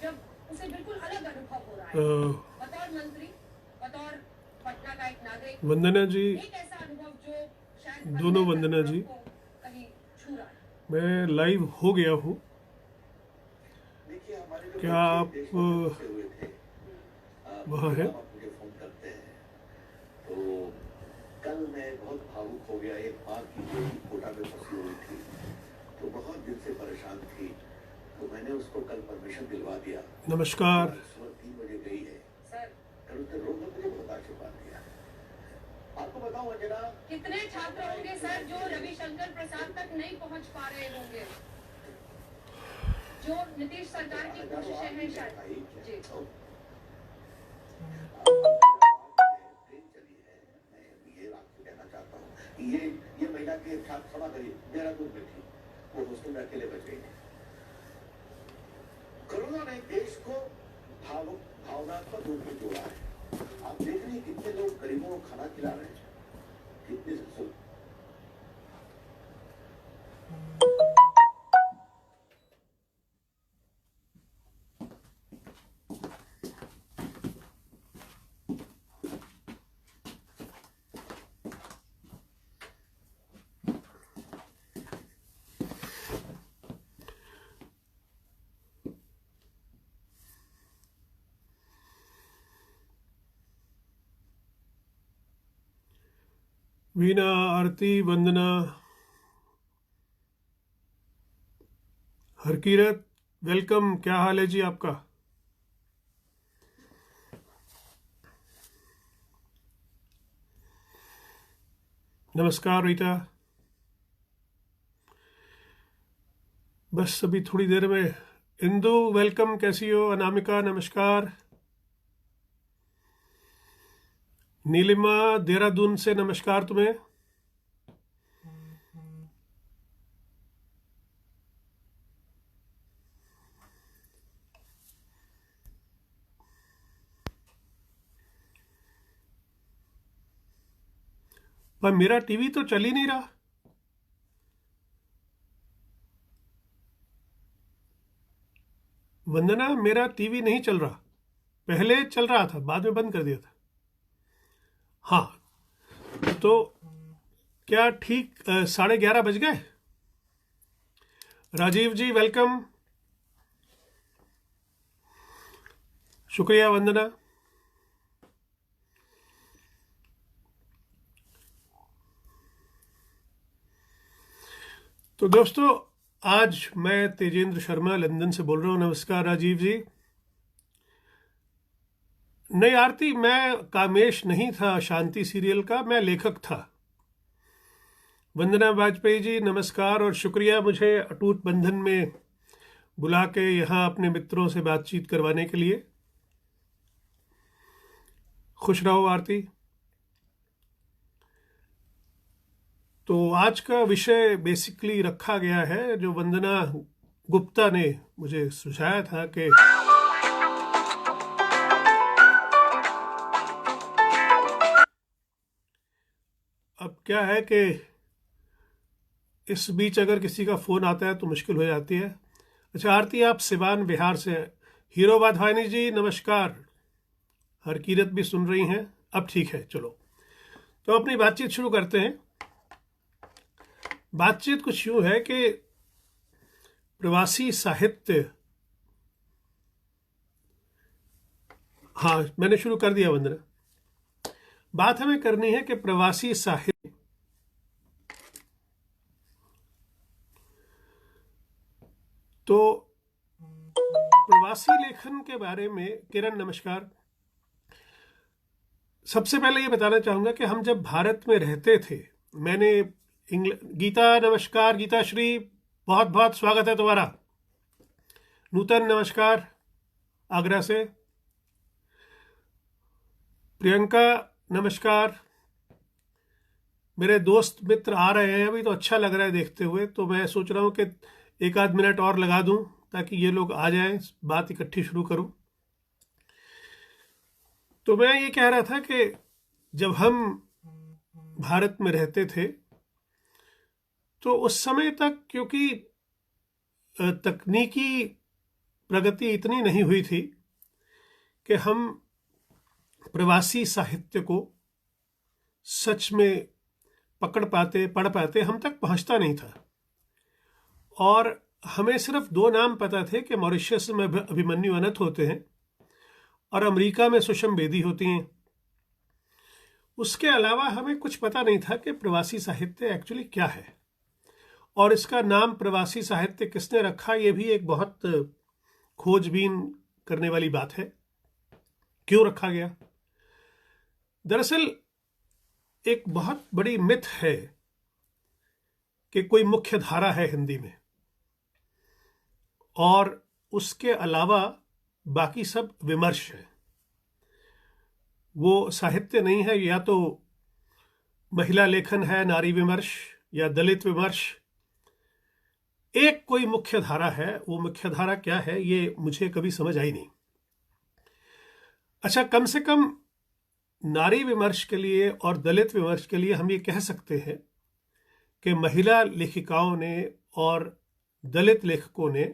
जब उसे बिल्कुल अलग अनुभव हो रहा है बतौर मंत्री, बतौर पटना का एक नागरिक। वंदना जी, एक ऐसा अनुभव जो शायद दोनों वंदना जी, कहीं छू रहा है। मैं लाइव हो गया हूँ। क्या आप वहाँ हैं? तो कल मैं बहुत भावुक हो गया। एक माँ की बेटी कोटा में फंसी हुई थी, तो बहुत दिन से परेशान थी, तो मैंने उसको कल परमिशन दिलवा दिया। नमस्कार। सुबह 3 बजे गई है सर। कल उसने रोज मुझे बहुत आशीर्वाद दिया। आपको बताऊं जरा, कितने छात्र होंगे सर जो रविशंकर प्रसाद तक नहीं पहुंच पा रहे होंगे, जो नीतीश सरकार की कोशिशें हैं शायद जी। ट्रेन चली है, मैं ये आपको कहना चाहता हूँ, ये महिला के साथ क्षमा करिए, देहरादून में थी, वो हॉस्टल में अकेले बच गई थी। कोरोना ने देश को भावनात्मक रूप में जोड़ा है। आप देख रहे हैं कितने लोग गरीबों को खाना खिला रहे हैं, कितने वीना, आरती, वंदना, हरकीरत, वेलकम। क्या हाल है जी आपका? नमस्कार रीता। बस अभी थोड़ी देर में। इंदु वेलकम, कैसी हो? अनामिका नमस्कार। नीलिमा देहरादून से नमस्कार तुम्हें। पर मेरा टीवी तो चल ही नहीं रहा। वंदना, मेरा टीवी नहीं चल रहा। पहले चल रहा था, बाद में बंद कर दिया था। हाँ, तो क्या ठीक 11:30 बज गए? राजीव जी वेलकम, शुक्रिया वंदना। तो दोस्तों, आज मैं तेजेंद्र शर्मा लंदन से बोल रहा हूँ। नमस्कार राजीव जी। नहीं आरती, मैं कामेश नहीं था शांति सीरियल का, मैं लेखक था। वंदना वाजपेयी जी नमस्कार और शुक्रिया मुझे अटूट बंधन में बुला के यहाँ अपने मित्रों से बातचीत करवाने के लिए। खुश रहो आरती। तो आज का विषय बेसिकली रखा गया है, जो वंदना गुप्ता ने मुझे सुझाया था कि अब क्या है कि इस बीच अगर किसी का फ़ोन आता है तो मुश्किल हो जाती है। अच्छा आरती, आप सिवान बिहार से हैं। हीरो वाधवानी जी नमस्कार। हरकीरत भी सुन रही हैं। अब ठीक है, चलो तो अपनी बातचीत शुरू करते हैं। बातचीत कुछ यूँ है कि प्रवासी साहित्य, हाँ मैंने शुरू कर दिया वंदना। बात हमें करनी है कि प्रवासी साहित्य, तो प्रवासी लेखन के बारे में किरण नमस्कार। सबसे पहले ये बताना चाहूँगा कि हम जब भारत में रहते थे, मैंने गीता नमस्कार, गीता श्री बहुत बहुत स्वागत है तुम्हारा। नूतन नमस्कार आगरा से। प्रियंका नमस्कार। मेरे दोस्त मित्र आ रहे हैं अभी, तो अच्छा लग रहा है देखते हुए, तो मैं सोच रहा हूँ कि एक आध मिनट और लगा दूं ताकि ये लोग आ जाएं, बात इकट्ठी शुरू करूं। तो मैं ये कह रहा था कि जब हम भारत में रहते थे तो उस समय तक, क्योंकि तकनीकी प्रगति इतनी नहीं हुई थी कि हम प्रवासी साहित्य को सच में पकड़ पाते, पढ़ पाते, हम तक पहुंचता नहीं था। और हमें सिर्फ 2 नाम पता थे कि मॉरिशस में अभिमन्यु अनंत होते हैं और अमेरिका में सुषम बेदी होती हैं। उसके अलावा हमें कुछ पता नहीं था कि प्रवासी साहित्य एक्चुअली क्या है, और इसका नाम प्रवासी साहित्य किसने रखा, ये भी एक बहुत खोजबीन करने वाली बात है। क्यों रखा गया? दरअसल एक बहुत बड़ी मिथ है कि कोई मुख्य धारा है हिंदी में और उसके अलावा बाकी सब विमर्श है। वो साहित्य नहीं है, या तो महिला लेखन है, नारी विमर्श या दलित विमर्श। एक कोई मुख्य धारा है, वो मुख्य धारा क्या है ये मुझे कभी समझ आई नहीं। अच्छा, कम से कम नारी विमर्श के लिए और दलित विमर्श के लिए हम ये कह सकते हैं कि महिला लेखिकाओं ने और दलित लेखकों ने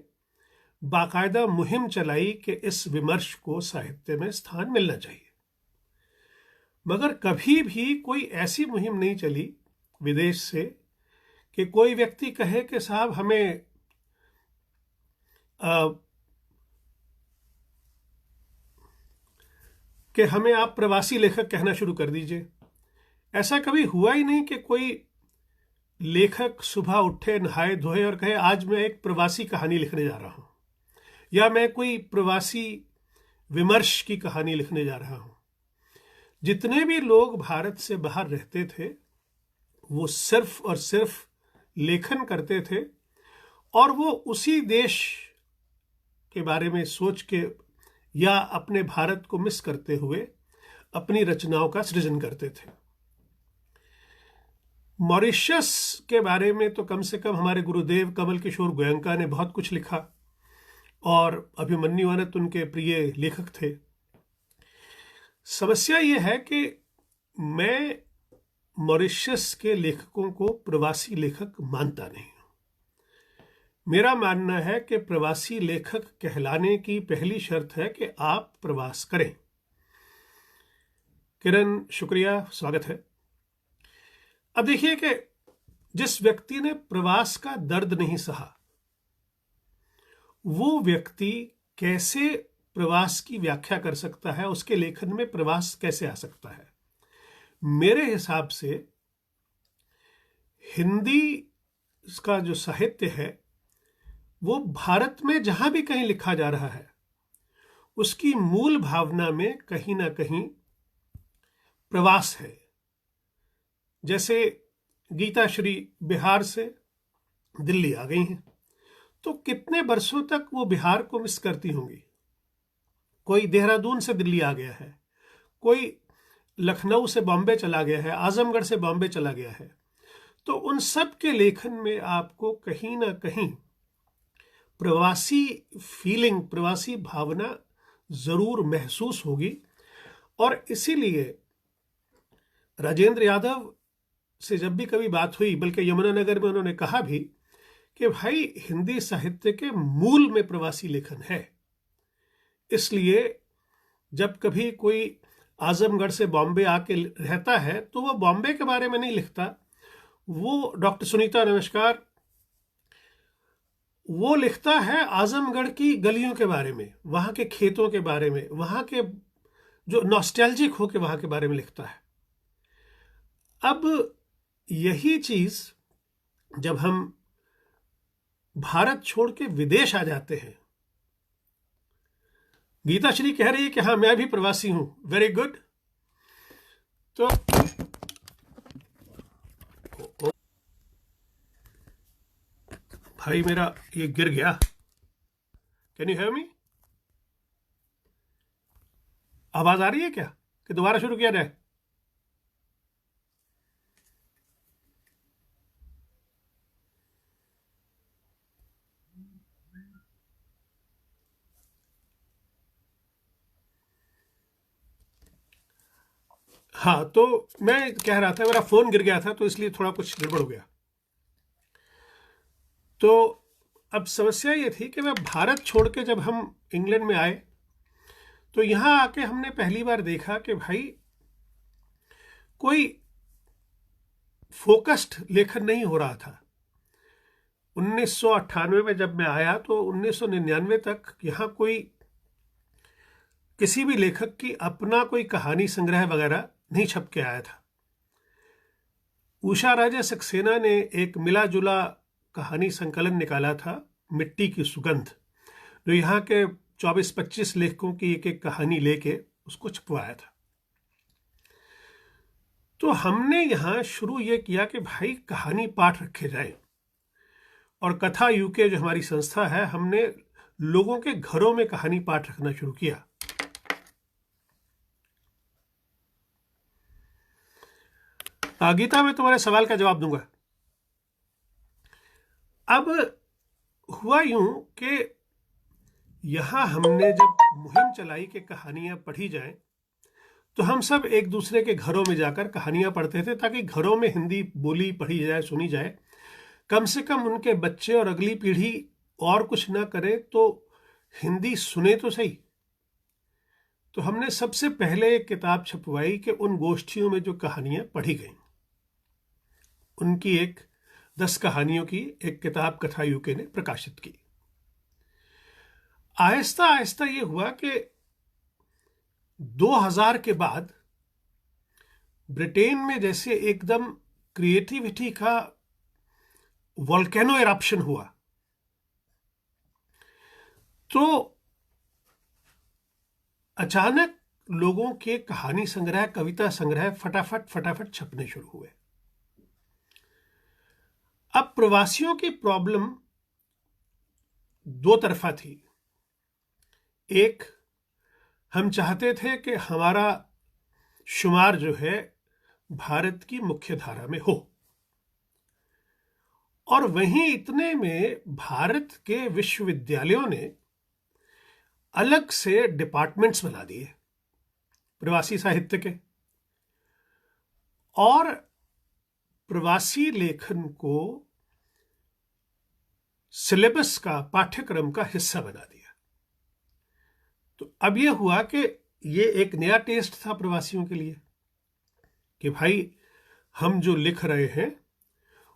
बाकायदा मुहिम चलाई कि इस विमर्श को साहित्य में स्थान मिलना चाहिए। मगर कभी भी कोई ऐसी मुहिम नहीं चली विदेश से कि कोई व्यक्ति कहे कि साहब हमें कि हमें आप प्रवासी लेखक कहना शुरू कर दीजिए। ऐसा कभी हुआ ही नहीं कि कोई लेखक सुबह उठे, नहाए धोए और कहे आज मैं एक प्रवासी कहानी लिखने जा रहा हूं, या मैं कोई प्रवासी विमर्श की कहानी लिखने जा रहा हूं। जितने भी लोग भारत से बाहर रहते थे वो सिर्फ और सिर्फ लेखन करते थे, और वो उसी देश के बारे में सोच के या अपने भारत को मिस करते हुए अपनी रचनाओं का सृजन करते थे। मॉरिशस के बारे में तो कम से कम हमारे गुरुदेव कमल किशोर गोयंका ने बहुत कुछ लिखा, और अभिमन्यु अनंत उनके प्रिय लेखक थे। समस्या यह है कि मैं मॉरिशस के लेखकों को प्रवासी लेखक मानता नहीं हूं। मेरा मानना है कि प्रवासी लेखक कहलाने की पहली शर्त है कि आप प्रवास करें। किरण, शुक्रिया, स्वागत है। अब देखिए कि जिस व्यक्ति ने प्रवास का दर्द नहीं सहा, वो व्यक्ति कैसे प्रवास की व्याख्या कर सकता है, उसके लेखन में प्रवास कैसे आ सकता है? मेरे हिसाब से हिंदी का जो साहित्य है वो भारत में जहां भी कहीं लिखा जा रहा है उसकी मूल भावना में कहीं ना कहीं प्रवास है। जैसे गीता श्री बिहार से दिल्ली आ गई हैं, तो कितने वर्षों तक वो बिहार को मिस करती होंगी। कोई देहरादून से दिल्ली आ गया है, कोई लखनऊ से बॉम्बे चला गया है, आजमगढ़ से बॉम्बे चला गया है। तो उन सब के लेखन में आपको कहीं ना कहीं प्रवासी फीलिंग, प्रवासी भावना जरूर महसूस होगी। और इसीलिए राजेंद्र यादव से जब भी कभी बात हुई, बल्कि यमुनानगर में उन्होंने कहा भी कि भाई हिंदी साहित्य के मूल में प्रवासी लेखन है। इसलिए जब कभी कोई आजमगढ़ से बॉम्बे आके रहता है तो वो बॉम्बे के बारे में नहीं लिखता, वो डॉक्टर सुनीता, नमस्कार, वो लिखता है आजमगढ़ की गलियों के बारे में, वहां के खेतों के बारे में, वहां के जो नॉस्टैल्जिक होके वहां के बारे में लिखता है। अब यही चीज जब हम भारत छोड़ के विदेश आ जाते हैं, गीता श्री कह रही है कि हाँ मैं भी प्रवासी हूं, वेरी गुड। तो भाई मेरा ये गिर गया, कैन यू हेयर मी? आवाज आ रही है क्या कि दोबारा शुरू किया जाए? हाँ, तो मैं कह रहा था मेरा फोन गिर गया था तो इसलिए थोड़ा कुछ गड़बड़ हो गया। तो अब समस्या ये थी कि मैं भारत छोड़ के जब हम इंग्लैंड में आए तो यहाँ आके हमने पहली बार देखा कि भाई कोई फोकस्ड लेखन नहीं हो रहा था। 1998 में जब मैं आया तो 1999 तक यहाँ कोई किसी भी लेखक की अपना कोई कहानी संग्रह वगैरह नहीं छप के आया था। उषा राजे सक्सेना ने एक मिला जुला कहानी संकलन निकाला था, मिट्टी की सुगंध, जो यहाँ के 24-25 लेखकों की एक एक कहानी लेके उसको छपवाया था। तो हमने यहाँ शुरू ये किया कि भाई कहानी पाठ रखे जाए, और कथा यूके जो हमारी संस्था है, हमने लोगों के घरों में कहानी पाठ रखना शुरू किया। गीता, मैं तुम्हारे सवाल का जवाब दूंगा। अब हुआ यूं कि यहां हमने जब मुहिम चलाई कि कहानियां पढ़ी जाएं, तो हम सब एक दूसरे के घरों में जाकर कहानियां पढ़ते थे ताकि घरों में हिंदी बोली पढ़ी जाए, सुनी जाए। कम से कम उनके बच्चे और अगली पीढ़ी और कुछ ना करे तो हिंदी सुने तो सही। तो हमने सबसे पहले एक किताब छपवाई कि उन गोष्ठियों में जो कहानियां पढ़ी गईं, उनकी एक 10 कहानियों की एक किताब कथा यूके ने प्रकाशित की। आहिस्ता आहिस्ता ये हुआ कि 2000 के बाद ब्रिटेन में जैसे एकदम क्रिएटिविटी का वोल्केनो इरप्शन हुआ, तो अचानक लोगों के कहानी संग्रह, कविता संग्रह फटाफट छपने शुरू हुए। अब प्रवासियों की प्रॉब्लम दो तरफा थी। एक, हम चाहते थे कि हमारा शुमार जो है भारत की मुख्य धारा में हो, और वहीं इतने में भारत के विश्वविद्यालयों ने अलग से डिपार्टमेंट्स बना दिए प्रवासी साहित्य के, और प्रवासी लेखन को सिलेबस का, पाठ्यक्रम का हिस्सा बना दिया। तो अब यह हुआ कि ये एक नया टेस्ट था प्रवासियों के लिए कि भाई हम जो लिख रहे हैं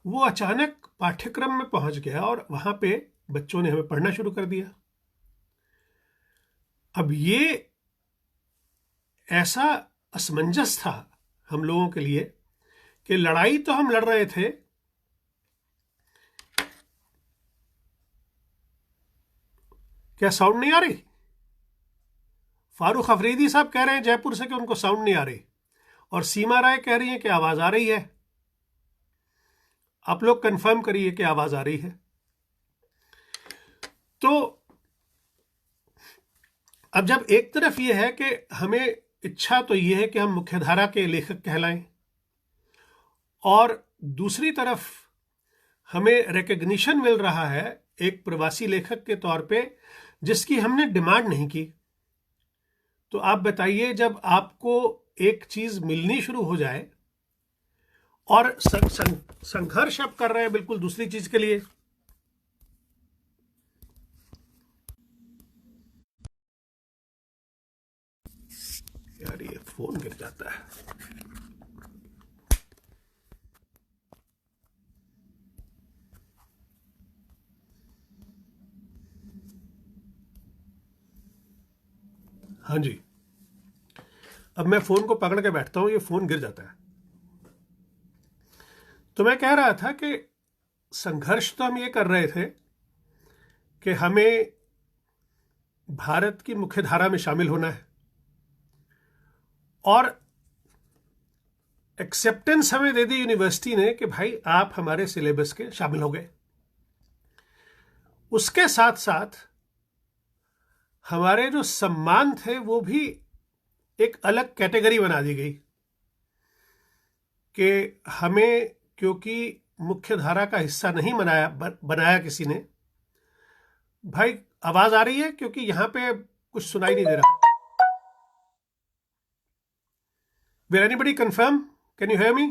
वो अचानक पाठ्यक्रम में पहुंच गया, और वहां पे बच्चों ने हमें पढ़ना शुरू कर दिया। अब ये ऐसा असमंजस था हम लोगों के लिए कि लड़ाई तो हम लड़ रहे थे, क्या साउंड नहीं आ रही? फारूक अफरीदी साहब कह रहे हैं जयपुर से कि उनको साउंड नहीं आ रही, और सीमा राय कह रही है कि आवाज आ रही है। आप लोग कंफर्म करिए कि आवाज आ रही है। तो अब जब एक तरफ यह है कि हमें इच्छा तो यह है कि हम मुख्यधारा के लेखक कहलाएं, और दूसरी तरफ हमें रिकग्निशन मिल रहा है एक प्रवासी लेखक के तौर पे जिसकी हमने डिमांड नहीं की, तो आप बताइए, जब आपको एक चीज मिलनी शुरू हो जाए और संघर्ष आप कर रहे हैं बिल्कुल दूसरी चीज के लिए। यार ये फोन गिर जाता है। हाँ जी, अब मैं फोन को पकड़ के बैठता हूं, ये फोन गिर जाता है। तो मैं कह रहा था कि संघर्ष तो हम ये कर रहे थे कि हमें भारत की मुख्यधारा में शामिल होना है, और एक्सेप्टेंस हमें दे दी यूनिवर्सिटी ने कि भाई आप हमारे सिलेबस के शामिल हो गए। उसके साथ साथ हमारे जो सम्मान थे वो भी एक अलग कैटेगरी बना दी गई कि हमें, क्योंकि मुख्य धारा का हिस्सा नहीं बनाया किसी ने। भाई आवाज आ रही है? क्योंकि यहां पे कुछ सुनाई नहीं दे रहा। Will anybody confirm? Can you hear me?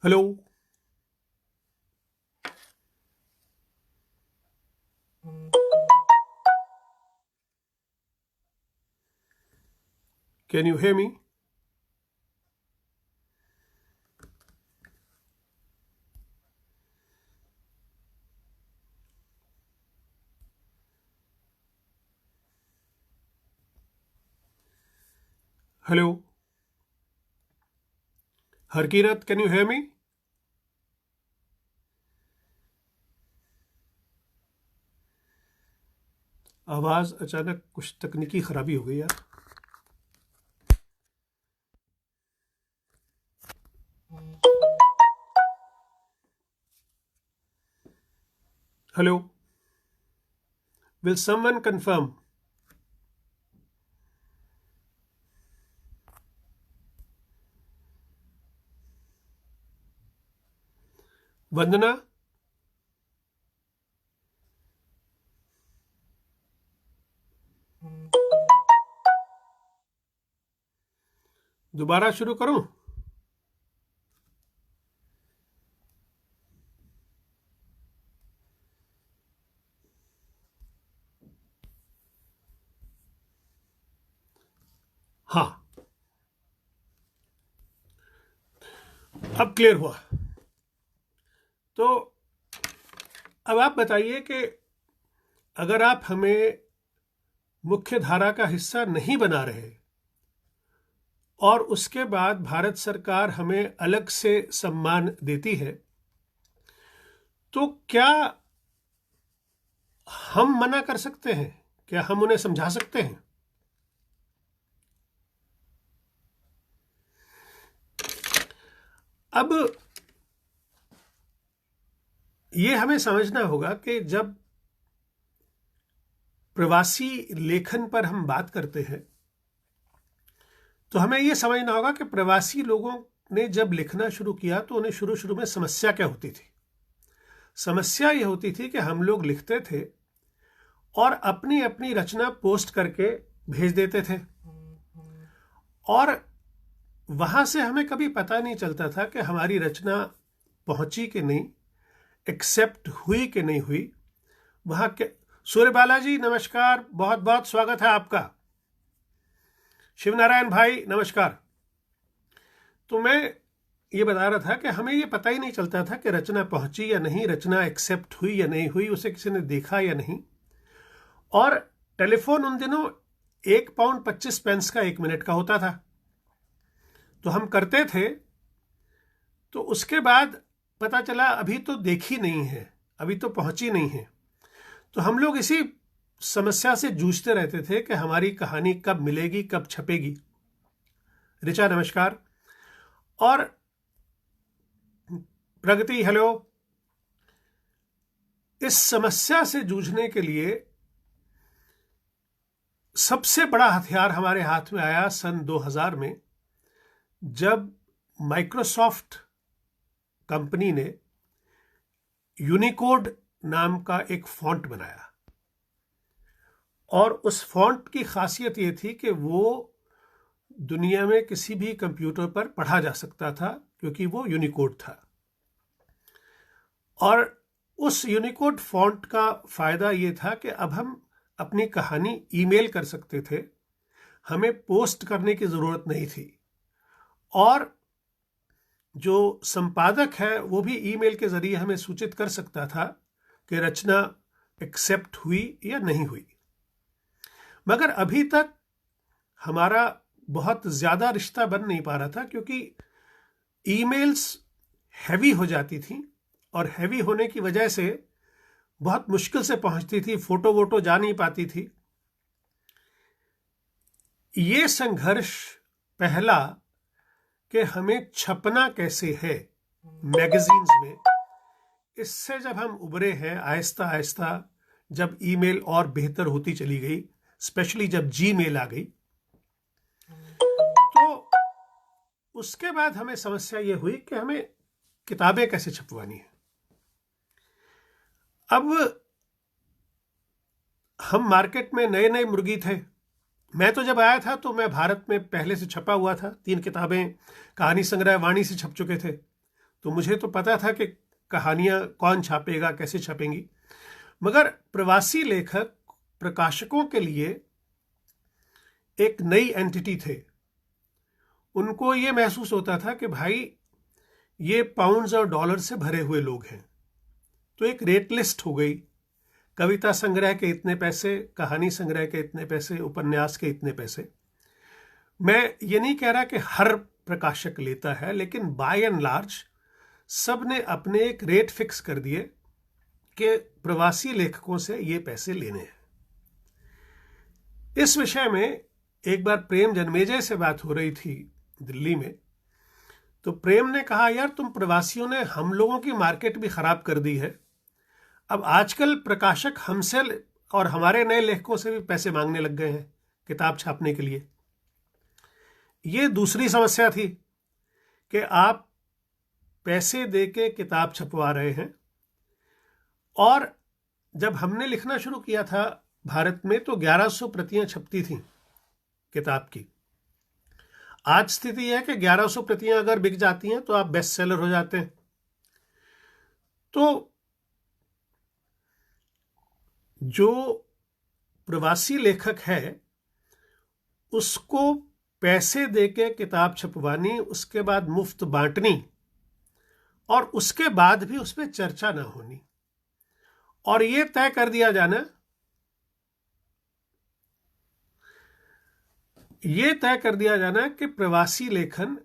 Hello, can you hear me? Hello, Harkirat, can you hear me? आवाज अचानक कुछ तकनीकी खराबी हो गई यार। Hello, will someone confirm? Vandana, दोबारा शुरू करूं? हाँ, अब क्लियर हुआ। तो अब आप बताइए कि अगर आप हमें मुख्य धारा का हिस्सा नहीं बना रहे और उसके बाद भारत सरकार हमें अलग से सम्मान देती है, तो क्या हम मना कर सकते हैं? क्या हम उन्हें समझा सकते हैं? अब ये हमें समझना होगा कि जब प्रवासी लेखन पर हम बात करते हैं तो हमें यह समझना होगा कि प्रवासी लोगों ने जब लिखना शुरू किया तो उन्हें शुरू शुरू में समस्या क्या होती थी। समस्या यह होती थी कि हम लोग लिखते थे और अपनी अपनी रचना पोस्ट करके भेज देते थे और वहां से हमें कभी पता नहीं चलता था कि हमारी रचना पहुंची कि नहीं, एक्सेप्ट हुई कि नहीं हुई। वहां के सूर्य बालाजी नमस्कार, बहुत बहुत स्वागत है आपका। शिवनारायण भाई नमस्कार। तो मैं ये बता रहा था कि हमें ये पता ही नहीं चलता था कि रचना पहुंची या नहीं, रचना एक्सेप्ट हुई या नहीं हुई, उसे किसी ने देखा या नहीं। और टेलीफोन उन दिनों 1 पाउंड 25 पेंस का 1 मिनट का होता था, तो हम करते थे। तो उसके बाद पता चला अभी तो देखी नहीं है, अभी तो पहुंची नहीं है। तो हम लोग इसी समस्या से जूझते रहते थे कि हमारी कहानी कब मिलेगी, कब छपेगी। ऋचा नमस्कार। और प्रगति हेलो। इस समस्या से जूझने के लिए सबसे बड़ा हथियार हमारे हाथ में आया सन 2000 में, जब माइक्रोसॉफ्ट कंपनी ने यूनिकोड नाम का एक फॉन्ट बनाया। और उस फॉन्ट की खासियत यह थी कि वो दुनिया में किसी भी कंप्यूटर पर पढ़ा जा सकता था, क्योंकि वो यूनिकोड था। और उस यूनिकोड फॉन्ट का फायदा यह था कि अब हम अपनी कहानी ईमेल कर सकते थे, हमें पोस्ट करने की जरूरत नहीं थी। और जो संपादक है वो भी ईमेल के जरिए हमें सूचित कर सकता था कि रचना एक्सेप्ट हुई या नहीं हुई। मगर अभी तक हमारा बहुत ज्यादा रिश्ता बन नहीं पा रहा था, क्योंकि ईमेल्स हैवी हो जाती थी और हैवी होने की वजह से बहुत मुश्किल से पहुंचती थी, फोटो वोटो जा नहीं पाती थी। ये संघर्ष पहला कि हमें छपना कैसे है मैगजीन्स में, इससे जब हम उभरे हैं आहिस्ता आहिस्ता, जब ईमेल और बेहतर होती चली गई, स्पेशली जब जीमेल आ गई, तो उसके बाद हमें समस्या यह हुई कि हमें किताबें कैसे छपवानी है। अब हम मार्केट में नए नए मुर्गी थे। मैं तो जब आया था तो मैं भारत में पहले से छपा हुआ था, 3 किताबें कहानी संग्रह वाणी से छप चुके थे। तो मुझे तो पता था कि कहानियां कौन छापेगा, कैसे छपेंगी, मगर प्रवासी लेखक प्रकाशकों के लिए एक नई एंटिटी थे। उनको ये महसूस होता था कि भाई ये पाउंड्स और डॉलर से भरे हुए लोग हैं। तो एक रेट लिस्ट हो गई, कविता संग्रह के इतने पैसे, कहानी संग्रह के इतने पैसे, उपन्यास के इतने पैसे। मैं ये नहीं कह रहा कि हर प्रकाशक लेता है, लेकिन बाय एंड लार्ज सब ने अपने एक रेट फिक्स कर दिए कि प्रवासी लेखकों से ये पैसे लेने हैं। इस विषय में एक बार प्रेम जन्मेजय से बात हो रही थी दिल्ली में, तो प्रेम ने कहा, यार तुम प्रवासियों ने हम लोगों की मार्केट भी खराब कर दी है। अब आजकल प्रकाशक हमसे और हमारे नए लेखकों से भी पैसे मांगने लग गए हैं किताब छापने के लिए। ये दूसरी समस्या थी कि आप पैसे देके किताब छपवा रहे हैं, और जब हमने लिखना शुरू किया था भारत में तो 1100 प्रतियां छपती थीं किताब की। आज स्थिति है कि 1100 प्रतियां अगर बिक जाती हैं तो आप बेस्ट सेलर हो जाते हैं। तो जो प्रवासी लेखक है उसको पैसे देके किताब छपवानी, उसके बाद मुफ्त बांटनी, और उसके बाद भी उस पर चर्चा ना होनी, और ये तय कर दिया जाना कि प्रवासी लेखन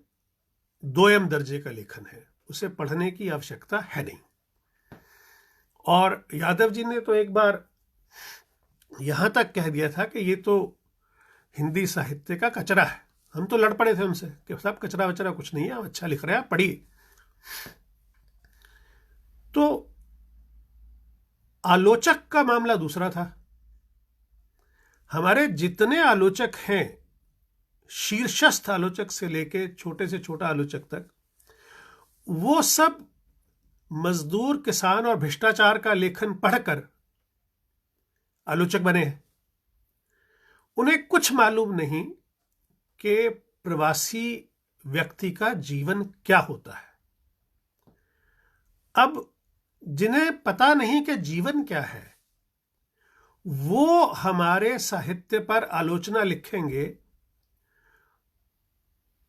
दोयम दर्जे का लेखन है, उसे पढ़ने की आवश्यकता है नहीं। और यादव जी ने तो एक बार यहां तक कह दिया था कि ये तो हिंदी साहित्य का कचरा है। हम तो लड़ पड़े थे उनसे कि साहब कचरा वचरा कुछ नहीं है, आप अच्छा लिख रहे हैं, आप पढ़िए। तो आलोचक का मामला दूसरा था। हमारे जितने आलोचक हैं, शीर्षस्थ आलोचक से लेके छोटे से छोटा आलोचक तक, वो सब मजदूर, किसान और भ्रष्टाचार का लेखन पढ़कर आलोचक बने हैं। उन्हें कुछ मालूम नहीं कि प्रवासी व्यक्ति का जीवन क्या होता है। अब जिन्हें पता नहीं कि जीवन क्या है, वो हमारे साहित्य पर आलोचना लिखेंगे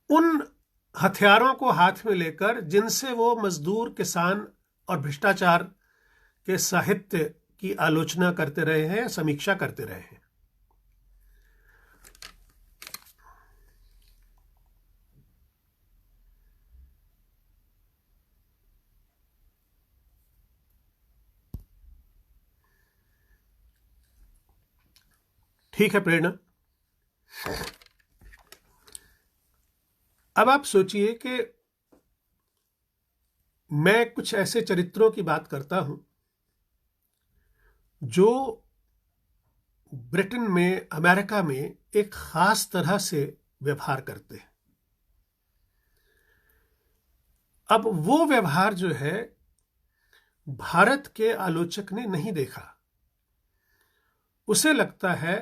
उन हथियारों को हाथ में लेकर जिनसे वो मजदूर, किसान और भ्रष्टाचार के साहित्य की आलोचना करते रहे हैं, समीक्षा करते रहे हैं। ठीक है प्रेरणा, अब आप सोचिए कि मैं कुछ ऐसे चरित्रों की बात करता हूं जो ब्रिटेन में, अमेरिका में एक खास तरह से व्यवहार करते हैं। अब वो व्यवहार जो है भारत के आलोचक ने नहीं देखा। उसे लगता है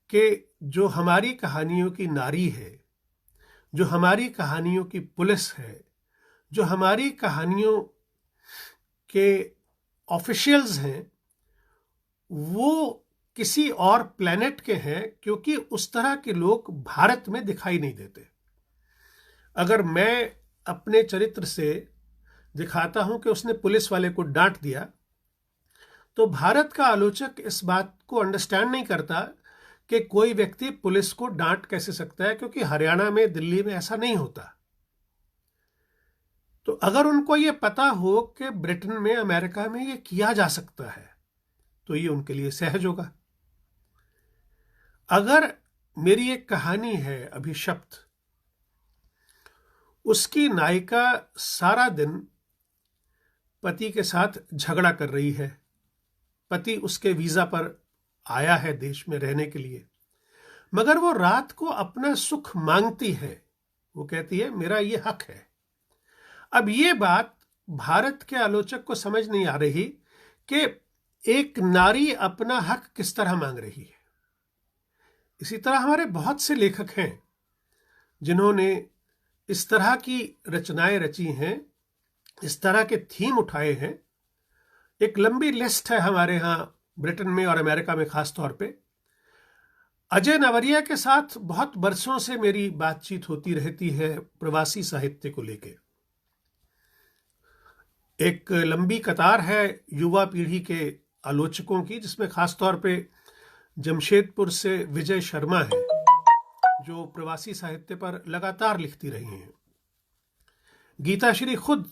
कि जो हमारी कहानियों की नारी है, जो हमारी कहानियों की पुलिस है, जो हमारी कहानियों के ऑफिशियल्स हैं, वो किसी और प्लेनेट के हैं, क्योंकि उस तरह के लोग भारत में दिखाई नहीं देते। अगर मैं अपने चरित्र से दिखाता हूं कि उसने पुलिस वाले को डांट दिया, तो भारत का आलोचक इस बात को अंडरस्टैंड नहीं करता कि कोई व्यक्ति पुलिस को डांट कैसे सकता है, क्योंकि हरियाणा में, दिल्ली में ऐसा नहीं होता। तो अगर उनको ये पता हो कि ब्रिटेन में, अमेरिका में ये किया जा सकता है, तो ये उनके लिए सहज होगा। अगर मेरी एक कहानी है अभिशप्त, उसकी नायिका सारा दिन पति के साथ झगड़ा कर रही है, पति उसके वीजा पर आया है देश में रहने के लिए, मगर वो रात को अपना सुख मांगती है। वो कहती है मेरा ये हक है। अब ये बात भारत के आलोचक को समझ नहीं आ रही कि एक नारी अपना हक किस तरह मांग रही है। इसी तरह हमारे बहुत से लेखक हैं जिन्होंने इस तरह की रचनाएं रची हैं इस तरह के थीम उठाए हैं। एक लंबी लिस्ट है हमारे यहाँ ब्रिटेन में और अमेरिका में खास तौर पे। अजय नवरिया के साथ बहुत बरसों से मेरी बातचीत होती रहती है प्रवासी साहित्य को लेके। एक लंबी कतार है युवा पीढ़ी के आलोचकों की, जिसमें खास तौर पे जमशेदपुर से विजय शर्मा है, जो प्रवासी साहित्य पर लगातार लिखती रही हैं। गीताश्री खुद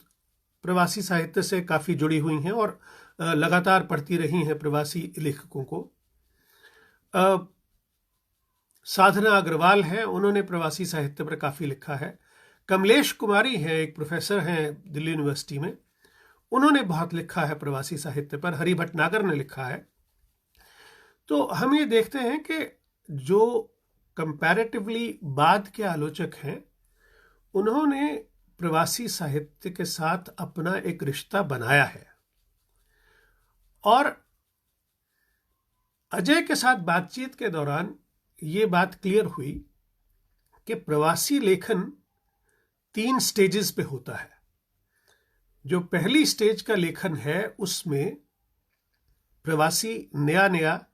प्रवासी साहित्य से काफ़ी जुड़ी हुई हैं और लगातार पढ़ती रही हैं प्रवासी लेखकों को। साधना अग्रवाल हैं, उन्होंने प्रवासी साहित्य पर काफ़ी लिखा है। कमलेश कुमारी हैं, एक प्रोफेसर हैं दिल्ली यूनिवर्सिटी में, उन्होंने बहुत लिखा है प्रवासी साहित्य पर। हरि भटनागर ने लिखा है। तो हम ये देखते हैं कि जो कंपैरेटिवली बाद के आलोचक हैं, उन्होंने प्रवासी साहित्य के साथ अपना एक रिश्ता बनाया है। और अजय के साथ बातचीत के दौरान ये बात क्लियर हुई कि प्रवासी लेखन 3 स्टेजेस पे होता है। जो पहली स्टेज का लेखन है, उसमें प्रवासी नया नया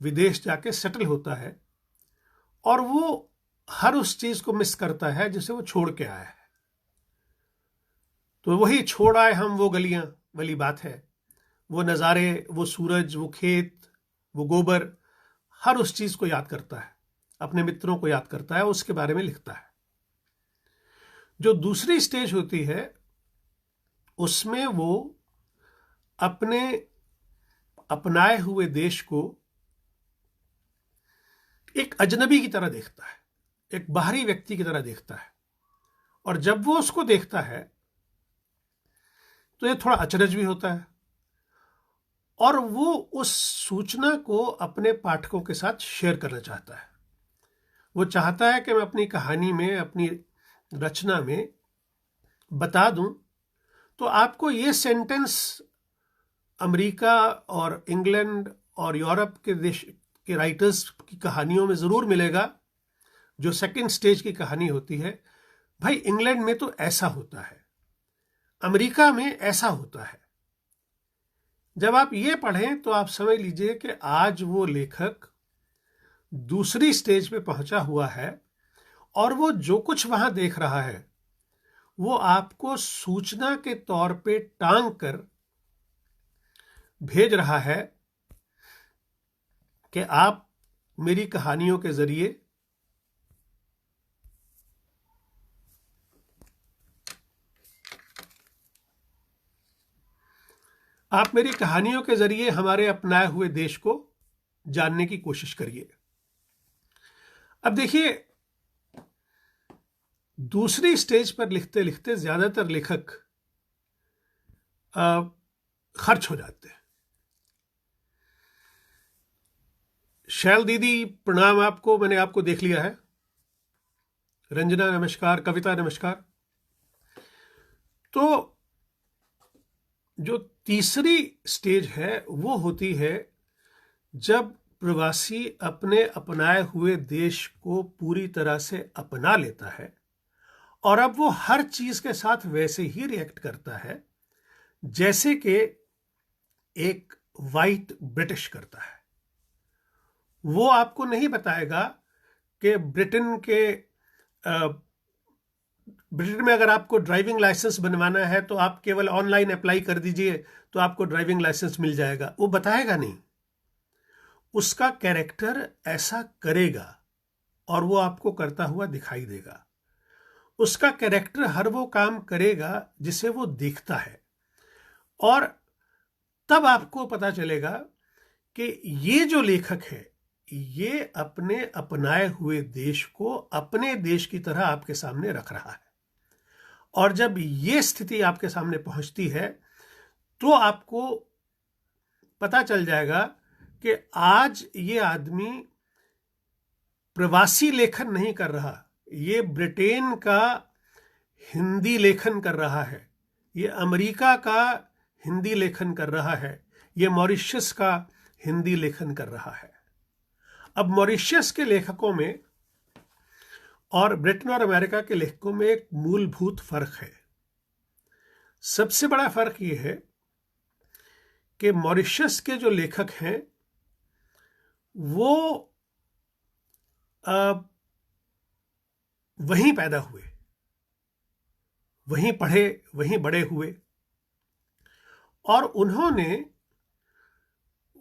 विदेश जाके सेटल होता है और वो हर उस चीज को मिस करता है जिसे वो छोड़ के आया है। तो वही छोड़ आए हम वो गलियां वाली बात है। वो नज़ारे, वो सूरज, वो खेत, वो गोबर, हर उस चीज को याद करता है, अपने मित्रों को याद करता है, उसके बारे में लिखता है। जो दूसरी स्टेज होती है, उसमें वो अपने अपनाए हुए देश को एक अजनबी की तरह देखता है, एक बाहरी व्यक्ति की तरह देखता है। और जब वो उसको देखता है तो ये थोड़ा अचरज भी होता है और वो उस सूचना को अपने पाठकों के साथ शेयर करना चाहता है। वो चाहता है कि मैं अपनी कहानी में, अपनी रचना में बता दूं। तो आपको ये सेंटेंस अमेरिका और इंग्लैंड और यूरोप के देश के राइटर्स की कहानियों में ज़रूर मिलेगा, जो सेकंड स्टेज की कहानी होती है। भाई, इंग्लैंड में तो ऐसा होता है, अमेरिका में ऐसा होता है। जब आप ये पढ़ें तो आप समझ लीजिए कि आज वो लेखक दूसरी स्टेज पे पहुंचा हुआ है और वो जो कुछ वहां देख रहा है वो आपको सूचना के तौर पे टांग कर भेज रहा है कि आप मेरी कहानियों के जरिए हमारे अपनाए हुए देश को जानने की कोशिश करिए। अब देखिए, दूसरी स्टेज पर लिखते लिखते ज्यादातर लेखक खर्च हो जाते हैं। शैल दीदी, प्रणाम आपको, मैंने आपको देख लिया है। रंजना नमस्कार, कविता नमस्कार। तो जो तीसरी स्टेज है वो होती है जब प्रवासी अपने अपनाए हुए देश को पूरी तरह से अपना लेता है और अब वो हर चीज के साथ वैसे ही रिएक्ट करता है जैसे कि एक वाइट ब्रिटिश करता है। वो आपको नहीं बताएगा कि ब्रिटेन में अगर आपको ड्राइविंग लाइसेंस बनवाना है तो आप केवल ऑनलाइन अप्लाई कर दीजिए तो आपको ड्राइविंग लाइसेंस मिल जाएगा। वो बताएगा नहीं। उसका कैरेक्टर ऐसा करेगा और वो आपको करता हुआ दिखाई देगा। उसका कैरेक्टर हर वो काम करेगा जिसे वो देखता है और तब आपको पता चलेगा कि ये जो लेखक है ये अपने अपनाए हुए देश को अपने देश की तरह आपके सामने रख रहा है। और जब ये स्थिति आपके सामने पहुंचती है तो आपको पता चल जाएगा कि आज ये आदमी प्रवासी लेखन नहीं कर रहा, ये ब्रिटेन का हिंदी लेखन कर रहा है, ये अमेरिका का हिंदी लेखन कर रहा है, ये मॉरिशस का हिंदी लेखन कर रहा है। अब मॉरिशस के लेखकों में और ब्रिटेन और अमेरिका के लेखकों में एक मूलभूत फर्क है। सबसे बड़ा फर्क ये है कि मॉरिशस के जो लेखक हैं वो वहीं पैदा हुए, वहीं पढ़े, वहीं बड़े हुए, और उन्होंने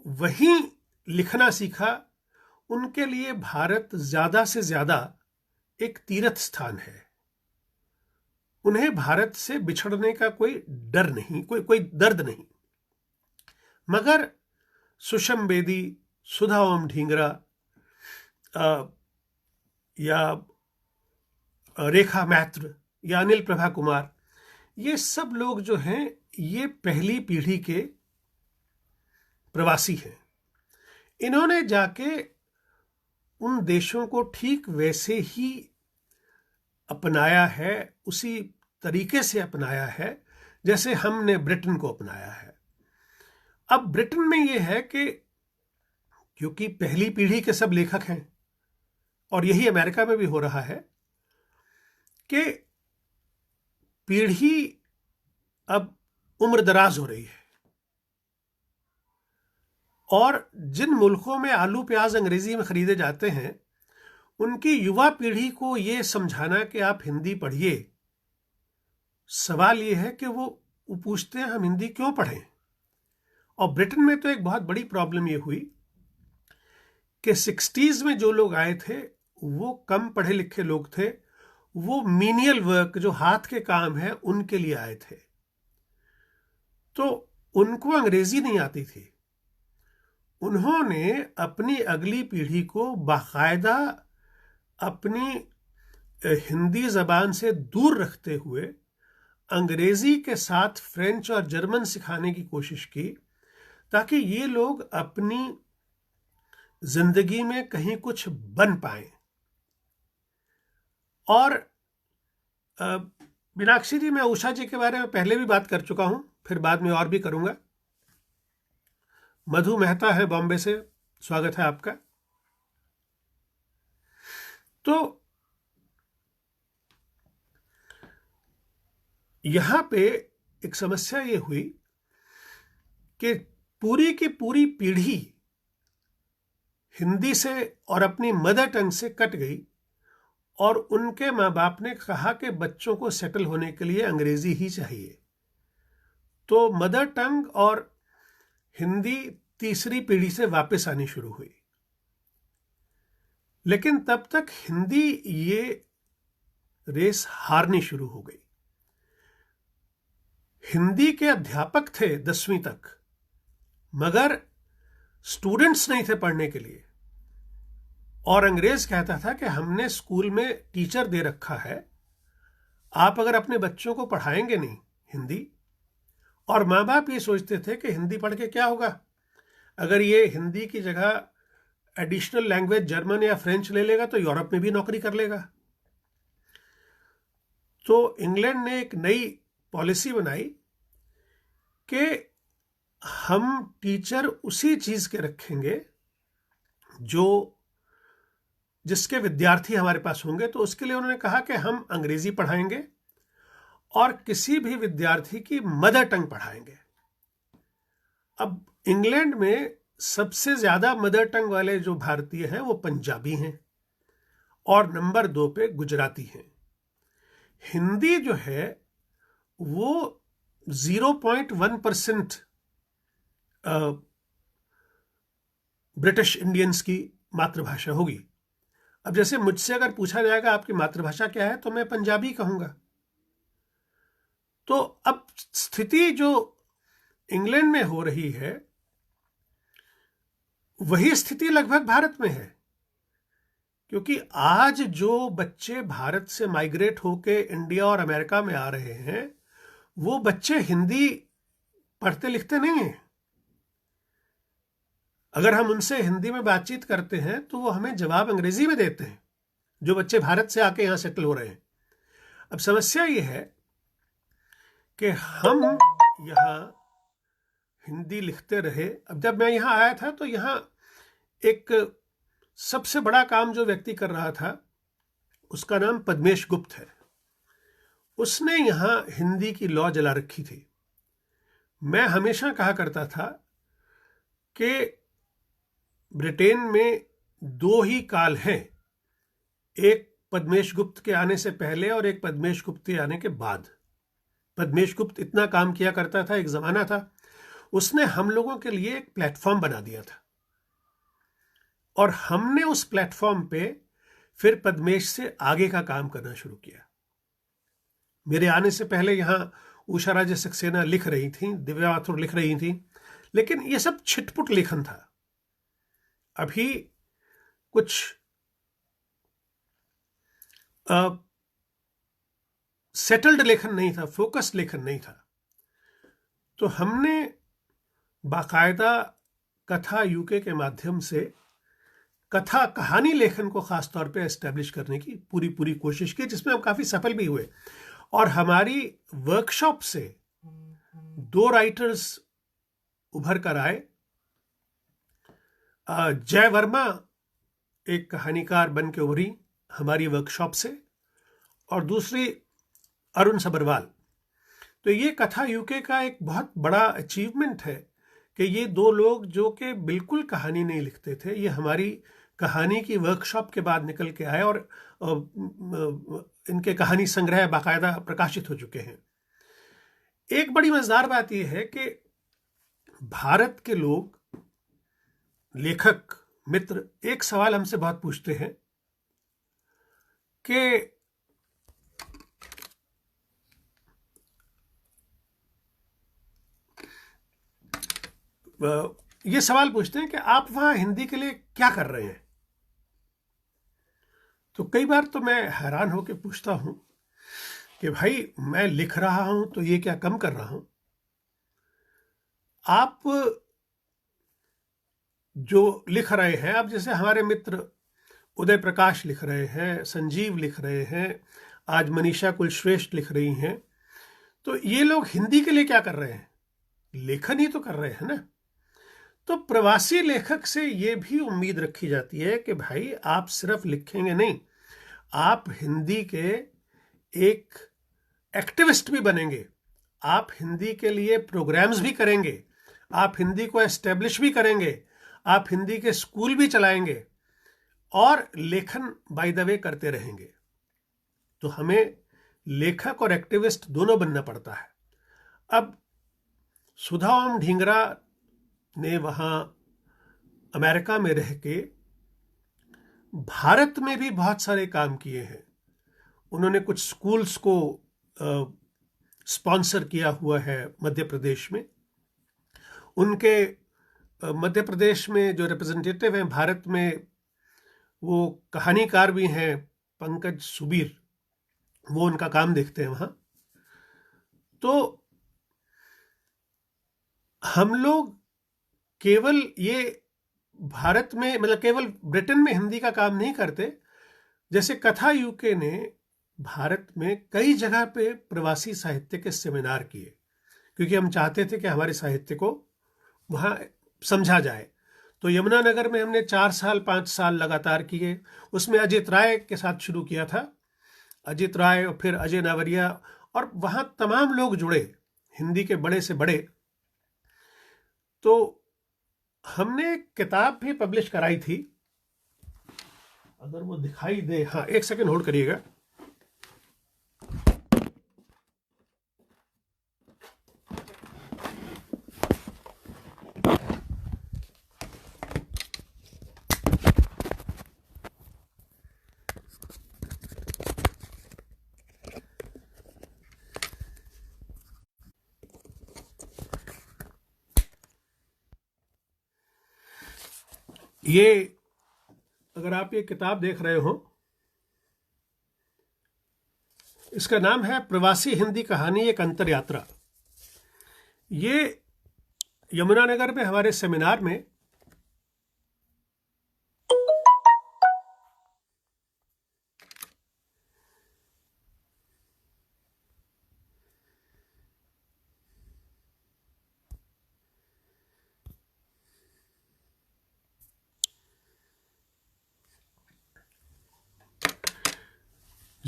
वहीं लिखना सीखा। उनके लिए भारत ज्यादा से ज्यादा एक तीर्थ स्थान है। उन्हें भारत से बिछड़ने का कोई डर नहीं, कोई दर्द नहीं। मगर सुषम बेदी, सुधा ओम ढींगरा या रेखा मैत्र या अनिल प्रभा कुमार, ये सब लोग जो हैं ये पहली पीढ़ी के प्रवासी हैं। इन्होंने जाके उन देशों को ठीक वैसे ही अपनाया है, उसी तरीके से अपनाया है जैसे हमने ब्रिटेन को अपनाया है। अब ब्रिटेन में यह है कि क्योंकि पहली पीढ़ी के सब लेखक हैं, और यही अमेरिका में भी हो रहा है कि पीढ़ी अब उम्र दराज हो रही है, और जिन मुल्कों में आलू प्याज अंग्रेजी में खरीदे जाते हैं उनकी युवा पीढ़ी को यह समझाना कि आप हिंदी पढ़िए, सवाल यह है कि वो पूछते हैं हम हिंदी क्यों पढ़ें। और ब्रिटेन में तो एक बहुत बड़ी प्रॉब्लम यह हुई कि 60s में जो लोग आए थे वो कम पढ़े लिखे लोग थे, वो मीनियल वर्क, जो हाथ के काम है, उनके लिए आए थे, तो उनको अंग्रेजी नहीं आती थी। उन्होंने अपनी अगली पीढ़ी को बाकायदा अपनी हिंदी जबान से दूर रखते हुए अंग्रेजी के साथ फ्रेंच और जर्मन सिखाने की कोशिश की, ताकि ये लोग अपनी जिंदगी में कहीं कुछ बन पाए। और मीनाक्षी जी, मैं उषा जी के बारे में पहले भी बात कर चुका हूं, फिर बाद में और भी करूंगा। मधु मेहता है बॉम्बे से, स्वागत है आपका। तो यहां पे एक समस्या ये हुई कि पूरी की पूरी पीढ़ी हिंदी से और अपनी मदर टंग से कट गई, और उनके माँ बाप ने कहा कि बच्चों को सेटल होने के लिए अंग्रेजी ही चाहिए। तो मदर टंग और हिंदी तीसरी पीढ़ी से वापस आनी शुरू हुई। लेकिन तब तक हिंदी ये रेस हारनी शुरू हो गई। हिंदी के अध्यापक थे 10वीं तक, मगर स्टूडेंट्स नहीं थे पढ़ने के लिए। और अंग्रेज कहता था कि हमने स्कूल में टीचर दे रखा है, आप अगर अपने बच्चों को पढ़ाएंगे नहीं हिंदी। और माँ बाप ये सोचते थे कि हिंदी पढ़ के क्या होगा, अगर ये हिंदी की जगह एडिशनल लैंग्वेज जर्मन या फ्रेंच ले लेगा तो यूरोप में भी नौकरी कर लेगा। तो इंग्लैंड ने एक नई पॉलिसी बनाई कि हम टीचर उसी चीज के रखेंगे जिसके विद्यार्थी हमारे पास होंगे। तो उसके लिए उन्होंने कहा कि हम अंग्रेजी पढ़ाएंगे और किसी भी विद्यार्थी की मदर टंग पढ़ाएंगे। अब इंग्लैंड में सबसे ज्यादा मदर टंग वाले जो भारतीय हैं वो पंजाबी हैं, और नंबर 2 पे गुजराती हैं। हिंदी जो है वो 0.1% ब्रिटिश इंडियंस की मातृभाषा होगी। अब जैसे मुझसे अगर पूछा जाएगा आपकी मातृभाषा क्या है, तो मैं पंजाबी कहूंगा। तो अब स्थिति जो इंग्लैंड में हो रही है वही स्थिति लगभग भारत में है, क्योंकि आज जो बच्चे भारत से माइग्रेट होके इंडिया और अमेरिका में आ रहे हैं वो बच्चे हिंदी पढ़ते लिखते नहीं हैं। अगर हम उनसे हिंदी में बातचीत करते हैं तो वो हमें जवाब अंग्रेजी में देते हैं, जो बच्चे भारत से आके यहां सेटल हो रहे हैं। अब समस्या ये है कि हम यहां हिंदी लिखते रहे। अब जब मैं यहां आया था तो यहां एक सबसे बड़ा काम जो व्यक्ति कर रहा था उसका नाम पद्मेश गुप्त है। उसने यहाँ हिंदी की लौ जला रखी थी। मैं हमेशा कहा करता था कि ब्रिटेन में दो ही काल हैं, एक पद्मेश गुप्त के आने से पहले और एक पद्मेश गुप्त के आने के बाद। पद्मेश गुप्त इतना काम किया करता था, एक जमाना था, उसने हम लोगों के लिए एक प्लेटफॉर्म बना दिया था और हमने उस प्लेटफॉर्म पे फिर पद्मेश से आगे का काम करना शुरू किया। मेरे आने से पहले यहां उषा राजे सक्सेना लिख रही थी, दिव्या माथुर लिख रही थी, लेकिन यह सब छिटपुट लेखन था। अभी कुछ सेटल्ड लेखन नहीं था, फोकस्ड लेखन नहीं था। तो हमने बाकायदा कथा यूके के माध्यम से कथा कहानी लेखन को खास तौर पे एस्टेब्लिश करने की पूरी कोशिश की, जिसमें हम काफी सफल भी हुए। और हमारी वर्कशॉप से दो राइटर्स उभर कर आए। जय वर्मा एक कहानीकार बन के उभरी हमारी वर्कशॉप से, और दूसरी अरुण सबरवाल। तो ये कथा यूके का एक बहुत बड़ा अचीवमेंट है कि ये दो लोग जो कि बिल्कुल कहानी नहीं लिखते थे, ये हमारी कहानी की वर्कशॉप के बाद निकल के आए और इनके कहानी संग्रह बाकायदा प्रकाशित हो चुके हैं। एक बड़ी मजेदार बात यह है कि भारत के लोग, लेखक मित्र, एक सवाल हमसे बहुत पूछते हैं कि ये सवाल पूछते हैं कि आप वहां हिंदी के लिए क्या कर रहे हैं। तो कई बार तो मैं हैरान होकर पूछता हूं कि भाई मैं लिख रहा हूं तो ये क्या कम कर रहा हूं? आप जो लिख रहे हैं, अब जैसे हमारे मित्र उदय प्रकाश लिख रहे हैं, संजीव लिख रहे हैं, आज मनीषा कुलश्रेष्ठ लिख रही हैं, तो ये लोग हिंदी के लिए क्या कर रहे हैं? लेखन ही तो कर रहे हैं ना। तो प्रवासी लेखक से ये भी उम्मीद रखी जाती है कि भाई आप सिर्फ लिखेंगे नहीं, आप हिंदी के एक एक्टिविस्ट भी बनेंगे, आप हिंदी के लिए प्रोग्राम्स भी करेंगे, आप हिंदी को एस्टेब्लिश भी करेंगे, आप हिंदी के स्कूल भी चलाएंगे और लेखन बाय द वे करते रहेंगे। तो हमें लेखक और एक्टिविस्ट दोनों बनना पड़ता है। अब सुधा ओम ढींगरा ने वहां अमेरिका में रह के भारत में भी बहुत सारे काम किए हैं। उन्होंने कुछ स्कूल्स को स्पॉन्सर किया हुआ है मध्य प्रदेश में। उनके मध्य प्रदेश में जो रिप्रेजेंटेटिव हैं भारत में, वो कहानीकार भी हैं, पंकज सुबीर, वो उनका काम देखते हैं वहां। तो हम लोग केवल ये भारत में, मतलब केवल ब्रिटेन में हिंदी का काम नहीं करते। जैसे कथा यूके ने भारत में कई जगह पे प्रवासी साहित्य के सेमिनार किए, क्योंकि हम चाहते थे कि हमारे साहित्य को वहाँ समझा जाए। तो यमुनानगर में हमने 4 साल 5 साल लगातार किए। उसमें अजित राय के साथ शुरू किया था, अजित राय और फिर अजय नावरिया, और वहाँ तमाम लोग जुड़े, हिंदी के बड़े से बड़े। तो हमने एक किताब भी पब्लिश कराई थी, अगर वो दिखाई दे, हाँ एक सेकंड होल्ड करिएगा। ये अगर आप ये किताब देख रहे हो, इसका नाम है प्रवासी हिंदी कहानी एक अंतर यात्रा। ये यमुनानगर में हमारे सेमिनार में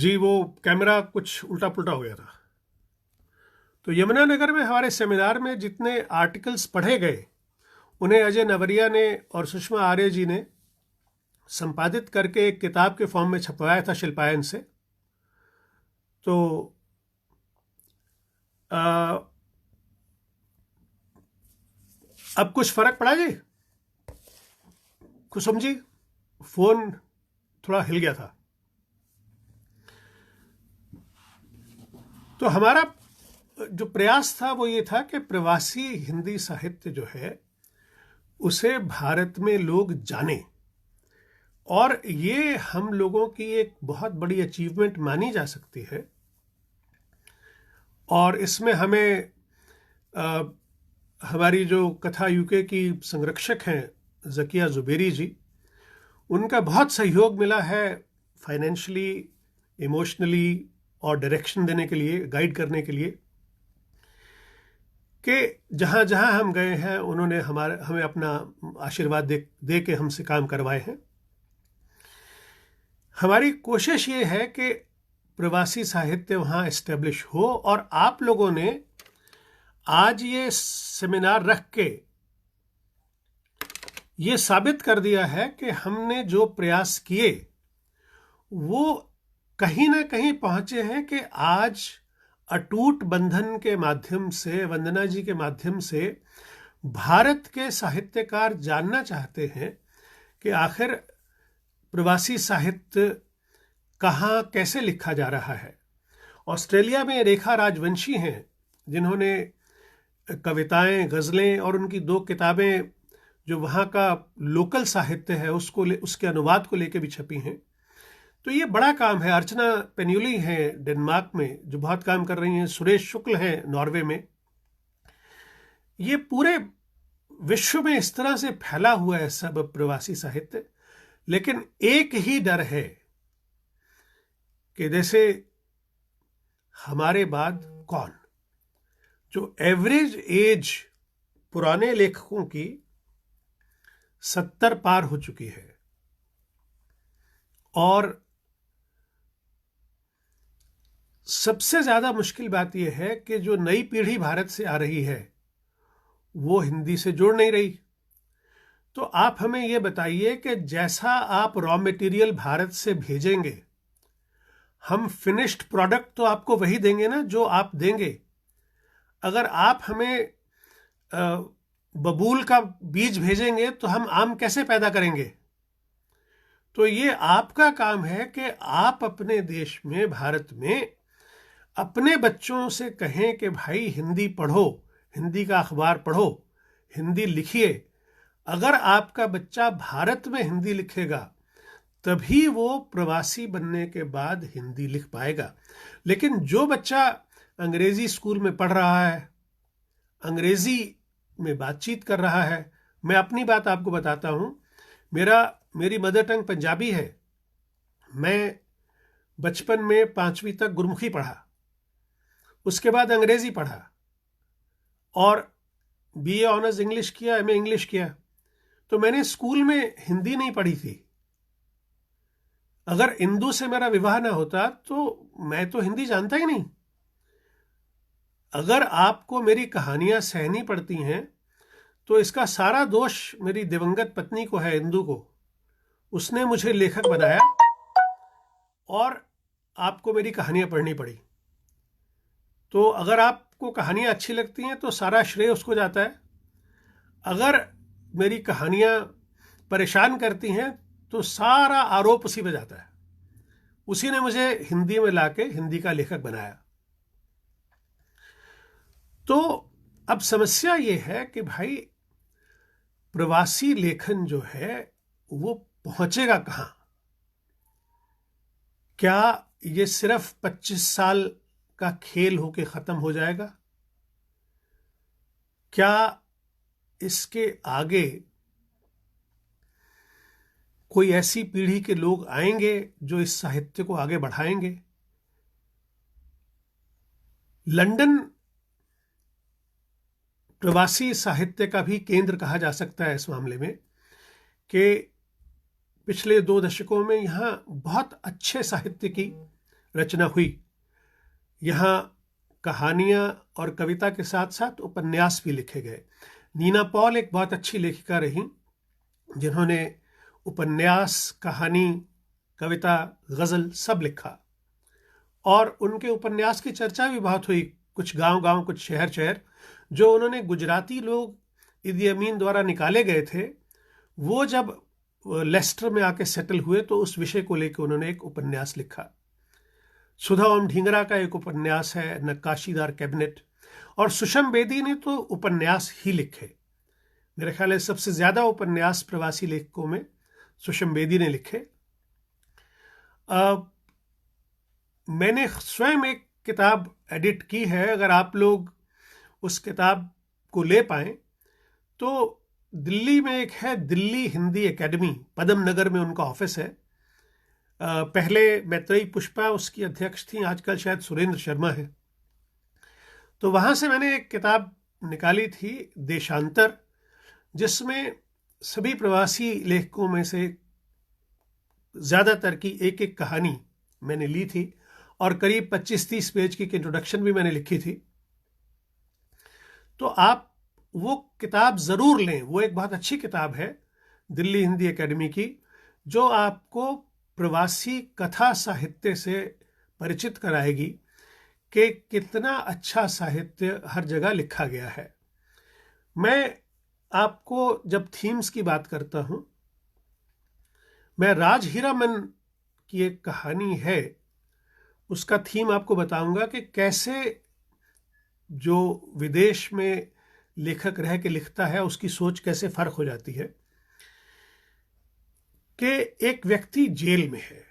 जी वो कैमरा कुछ उल्टा पुल्टा हो गया था। तो यमुनानगर में हमारे सेमिनार में जितने आर्टिकल्स पढ़े गए उन्हें अजय नवरिया ने और सुषमा आर्य जी ने संपादित करके एक किताब के फॉर्म में छपवाया था शिल्पायन से। तो अब कुछ फर्क पड़ा जी? कुसुम जी, फोन थोड़ा हिल गया था। तो हमारा जो प्रयास था वो ये था कि प्रवासी हिंदी साहित्य जो है उसे भारत में लोग जाने, और ये हम लोगों की एक बहुत बड़ी अचीवमेंट मानी जा सकती है। और इसमें हमें हमारी जो कथा यूके की संरक्षक हैं ज़किया ज़ुबेरी जी, उनका बहुत सहयोग मिला है फाइनेंशियली, इमोशनली और डायरेक्शन देने के लिए, गाइड करने के लिए, कि जहाँ जहाँ हम गए हैं उन्होंने हमें अपना आशीर्वाद दे के हमसे काम करवाए हैं। हमारी कोशिश ये है कि प्रवासी साहित्य वहाँ एस्टेब्लिश हो, और आप लोगों ने आज ये सेमिनार रख के ये साबित कर दिया है कि हमने जो प्रयास किए वो कहीं ना कहीं पहुंचे हैं, कि आज अटूट बंधन के माध्यम से, वंदना जी के माध्यम से भारत के साहित्यकार जानना चाहते हैं कि आखिर प्रवासी साहित्य कहाँ कैसे लिखा जा रहा है। ऑस्ट्रेलिया में रेखा राजवंशी हैं जिन्होंने कविताएं, गज़लें और उनकी 2 किताबें जो वहाँ का लोकल साहित्य है उसके अनुवाद को लेकर भी छपी हैं। तो ये बड़ा काम है। अर्चना पेन्यूली हैं डेनमार्क में जो बहुत काम कर रही हैं, सुरेश शुक्ल हैं नॉर्वे में। ये पूरे विश्व में इस तरह से फैला हुआ है सब प्रवासी साहित्य, लेकिन एक ही डर है कि जैसे हमारे बाद कौन, जो एवरेज एज पुराने लेखकों की 70 पार हो चुकी है, और सबसे ज्यादा मुश्किल बात यह है कि जो नई पीढ़ी भारत से आ रही है वो हिंदी से जुड़ नहीं रही। तो आप हमें यह बताइए कि जैसा आप रॉ मटेरियल भारत से भेजेंगे, हम फिनिश्ड प्रोडक्ट तो आपको वही देंगे ना जो आप देंगे। अगर आप हमें बबूल का बीज भेजेंगे तो हम आम कैसे पैदा करेंगे? तो ये आपका काम है कि आप अपने देश में, भारत में, अपने बच्चों से कहें कि भाई हिंदी पढ़ो, हिंदी का अखबार पढ़ो, हिंदी लिखिए। अगर आपका बच्चा भारत में हिंदी लिखेगा तभी वो प्रवासी बनने के बाद हिंदी लिख पाएगा। लेकिन जो बच्चा अंग्रेजी स्कूल में पढ़ रहा है, अंग्रेजी में बातचीत कर रहा है, मैं अपनी बात आपको बताता हूँ। मेरी मदर टंग पंजाबी है। मैं बचपन में 5वीं तक गुरमुखी पढ़ा, उसके बाद अंग्रेजी पढ़ा और बीए ऑनर्स इंग्लिश किया, एमए इंग्लिश किया। तो मैंने स्कूल में हिंदी नहीं पढ़ी थी। अगर इंदू से मेरा विवाह ना होता तो मैं तो हिंदी जानता ही नहीं। अगर आपको मेरी कहानियां सहनी पड़ती हैं तो इसका सारा दोष मेरी दिवंगत पत्नी को है, इंदू को। उसने मुझे लेखक बनाया और आपको मेरी कहानियां पढ़नी पड़ी। तो अगर आपको कहानियां अच्छी लगती हैं तो सारा श्रेय उसको जाता है। अगर मेरी कहानियां परेशान करती हैं तो सारा आरोप उसी पे जाता है। उसी ने मुझे हिंदी में लाके हिंदी का लेखक बनाया। तो अब समस्या ये है कि भाई प्रवासी लेखन जो है वो पहुंचेगा कहां? क्या ये सिर्फ 25 साल का खेल होके खत्म हो जाएगा? क्या इसके आगे कोई ऐसी पीढ़ी के लोग आएंगे जो इस साहित्य को आगे बढ़ाएंगे? लंदन प्रवासी साहित्य का भी केंद्र कहा जा सकता है इस मामले में, कि पिछले 2 दशकों में यहाँ बहुत अच्छे साहित्य की रचना हुई। यहाँ कहानियाँ और कविता के साथ साथ उपन्यास भी लिखे गए। नीना पॉल एक बहुत अच्छी लेखिका रहीं जिन्होंने उपन्यास, कहानी, कविता, गज़ल सब लिखा, और उनके उपन्यास की चर्चा भी बहुत हुई। कुछ गांव-गांव, कुछ शहर-शहर जो उन्होंने गुजराती लोग इदी अमीन द्वारा निकाले गए थे, वो जब लेस्टर में आके सेटल हुए तो उस विषय को लेकर उन्होंने एक उपन्यास लिखा। सुधा ओम ढींगरा का एक उपन्यास है नक्काशीदार कैबिनेट, और सुषम बेदी ने तो उपन्यास ही लिखे। मेरे ख्याल है सबसे ज्यादा उपन्यास प्रवासी लेखकों में सुषम बेदी ने लिखे। मैंने स्वयं एक किताब एडिट की है, अगर आप लोग उस किताब को ले पाएं तो दिल्ली में एक है दिल्ली हिंदी एकेडमी, पदम नगर में उनका ऑफिस है। पहले मैत्रेयी पुष्पा उसकी अध्यक्ष थी, आजकल शायद सुरेंद्र शर्मा है। तो वहां से मैंने एक किताब निकाली थी देशांतर, जिसमें सभी प्रवासी लेखकों में से ज्यादातर की एक एक कहानी मैंने ली थी, और करीब 25-30 पेज की इंट्रोडक्शन भी मैंने लिखी थी। तो आप वो किताब जरूर लें, वो एक बहुत अच्छी किताब है दिल्ली हिंदी एकेडमी की, जो आपको प्रवासी कथा साहित्य से परिचित कराएगी कि कितना अच्छा साहित्य हर जगह लिखा गया है। मैं आपको जब थीम्स की बात करता हूं, मैं राज हीरामन की एक कहानी है, उसका थीम आपको बताऊंगा कि कैसे जो विदेश में लेखक रह के लिखता है उसकी सोच कैसे फर्क हो जाती है। कि एक व्यक्ति जेल में है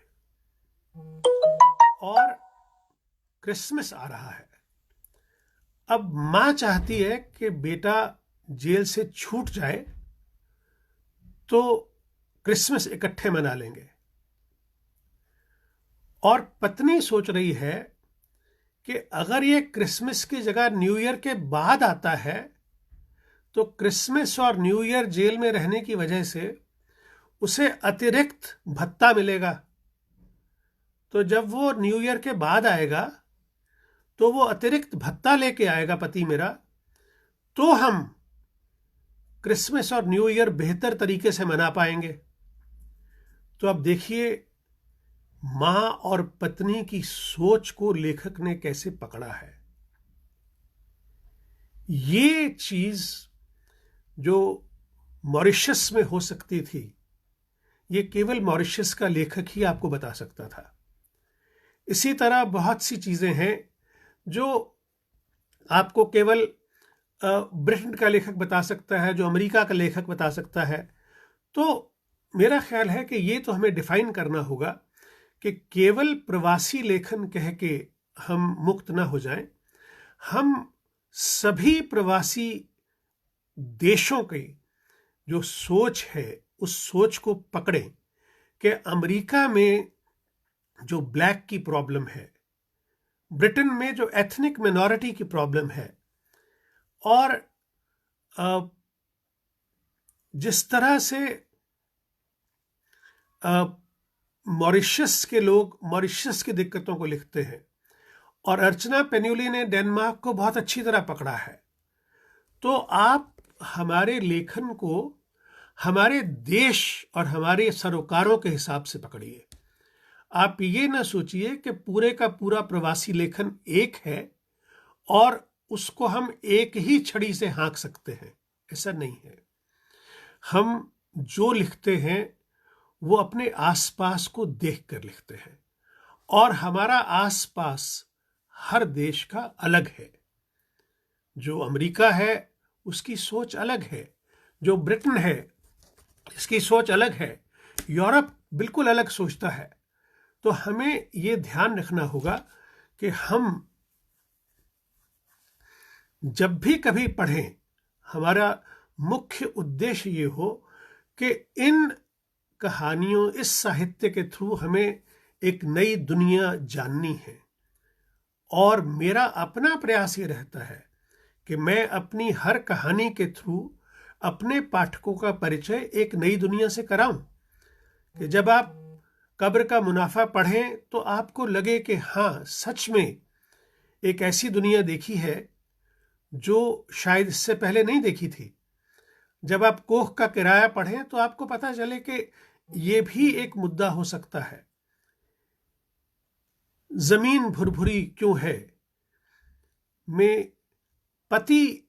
और क्रिसमस आ रहा है। अब मां चाहती है कि बेटा जेल से छूट जाए तो क्रिसमस इकट्ठे मना लेंगे, और पत्नी सोच रही है कि अगर ये क्रिसमस की जगह न्यू ईयर के बाद आता है तो क्रिसमस और न्यू ईयर जेल में रहने की वजह से उसे अतिरिक्त भत्ता मिलेगा। तो जब वो न्यू ईयर के बाद आएगा तो वो अतिरिक्त भत्ता लेके आएगा पति मेरा, तो हम क्रिसमस और न्यू ईयर बेहतर तरीके से मना पाएंगे। तो अब देखिए मां और पत्नी की सोच को लेखक ने कैसे पकड़ा है। ये चीज जो मॉरिशस में हो सकती थी, ये केवल मॉरिशस का लेखक ही आपको बता सकता था। इसी तरह बहुत सी चीजें हैं जो आपको केवल ब्रिटेन का लेखक बता सकता है, जो अमेरिका का लेखक बता सकता है। तो मेरा ख्याल है कि ये तो हमें डिफाइन करना होगा कि केवल प्रवासी लेखन कह के हम मुक्त ना हो जाएं। हम सभी प्रवासी देशों की जो सोच है उस सोच को पकड़ें कि अमेरिका में जो ब्लैक की प्रॉब्लम है, ब्रिटेन में जो एथनिक मिनॉरिटी की प्रॉब्लम है, और जिस तरह से मॉरिशस के लोग मॉरिशस की दिक्कतों को लिखते हैं, और अर्चना पेन्यूली ने डेनमार्क को बहुत अच्छी तरह पकड़ा है। तो आप हमारे लेखन को हमारे देश और हमारे सरोकारों के हिसाब से पकड़िए। आप ये ना सोचिए कि पूरे का पूरा प्रवासी लेखन एक है और उसको हम एक ही छड़ी से हाँक सकते हैं, ऐसा नहीं है। हम जो लिखते हैं वो अपने आसपास को देखकर लिखते हैं, और हमारा आसपास हर देश का अलग है। जो अमेरिका है उसकी सोच अलग है, जो ब्रिटेन है इसकी सोच अलग है, यूरोप बिल्कुल अलग सोचता है। तो हमें ये ध्यान रखना होगा कि हम जब भी कभी पढ़ें, हमारा मुख्य उद्देश्य ये हो कि इन कहानियों, इस साहित्य के थ्रू हमें एक नई दुनिया जाननी है। और मेरा अपना प्रयास ये रहता है कि मैं अपनी हर कहानी के थ्रू अपने पाठकों का परिचय एक नई दुनिया से कराऊं। कि जब आप कब्र का मुनाफा पढ़ें तो आपको लगे कि हाँ, सच में एक ऐसी दुनिया देखी है जो शायद इससे पहले नहीं देखी थी। जब आप कोख का किराया पढ़ें तो आपको पता चले कि ये भी एक मुद्दा हो सकता है। जमीन भुरभुरी क्यों है में पति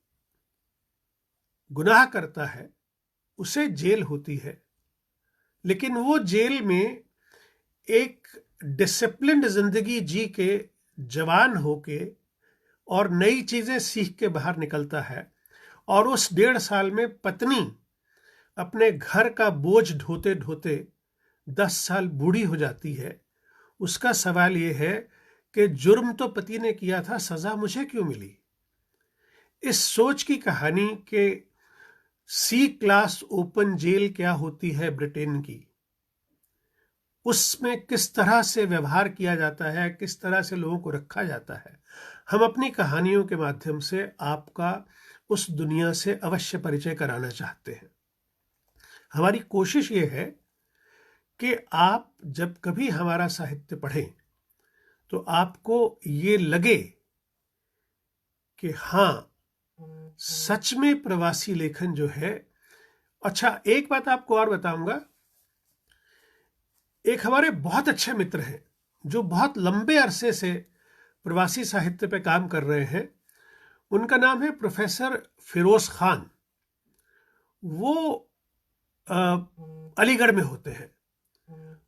गुनाह करता है, उसे जेल होती है, लेकिन वो जेल में एक डिसिप्लिन्ड जिंदगी जी के जवान होके और नई चीजें सीख के बाहर निकलता है, और उस 1.5 साल में पत्नी अपने घर का बोझ ढोते ढोते 10 साल बूढ़ी हो जाती है। उसका सवाल ये है कि जुर्म तो पति ने किया था, सजा मुझे क्यों मिली? इस सोच की कहानी के सी क्लास ओपन जेल क्या होती है ब्रिटेन की, उसमें किस तरह से व्यवहार किया जाता है, किस तरह से लोगों को रखा जाता है, हम अपनी कहानियों के माध्यम से आपका उस दुनिया से अवश्य परिचय कराना चाहते हैं। हमारी कोशिश ये है कि आप जब कभी हमारा साहित्य पढ़ें तो आपको ये लगे कि हाँ, सच में प्रवासी लेखन जो है। अच्छा, एक बात आपको और बताऊंगा। एक हमारे बहुत अच्छे मित्र हैं जो बहुत लंबे अरसे से प्रवासी साहित्य पे काम कर रहे हैं। उनका नाम है प्रोफेसर फिरोज खान। वो अलीगढ़ में होते हैं।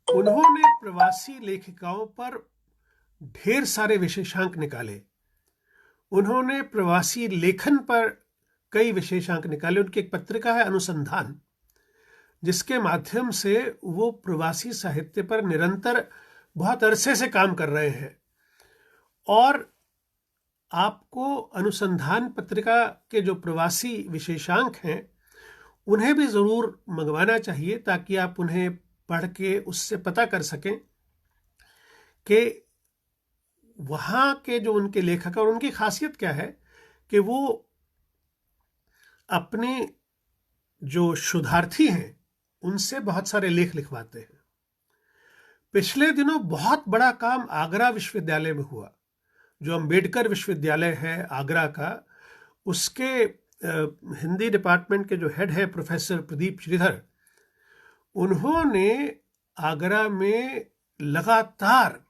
उन्होंने प्रवासी लेखिकाओं पर ढेर सारे विशेषांक निकाले। उन्होंने प्रवासी लेखन पर कई विशेषांक निकाले। उनकी एक पत्रिका है अनुसंधान, जिसके माध्यम से वो प्रवासी साहित्य पर निरंतर बहुत अरसे से काम कर रहे हैं। और आपको अनुसंधान पत्रिका के जो प्रवासी विशेषांक हैं उन्हें भी जरूर मंगवाना चाहिए, ताकि आप उन्हें पढ़ के उससे पता कर सकें कि वहाँ के जो उनके लेखक और उनकी खासियत क्या है कि वो अपने जो शोधार्थी हैं उनसे बहुत सारे लेख लिखवाते हैं। पिछले दिनों बहुत बड़ा काम आगरा विश्वविद्यालय में हुआ। जो अंबेडकर विश्वविद्यालय है आगरा का, उसके हिंदी डिपार्टमेंट के जो हेड है प्रोफेसर प्रदीप श्रीधर, उन्होंने आगरा में लगातार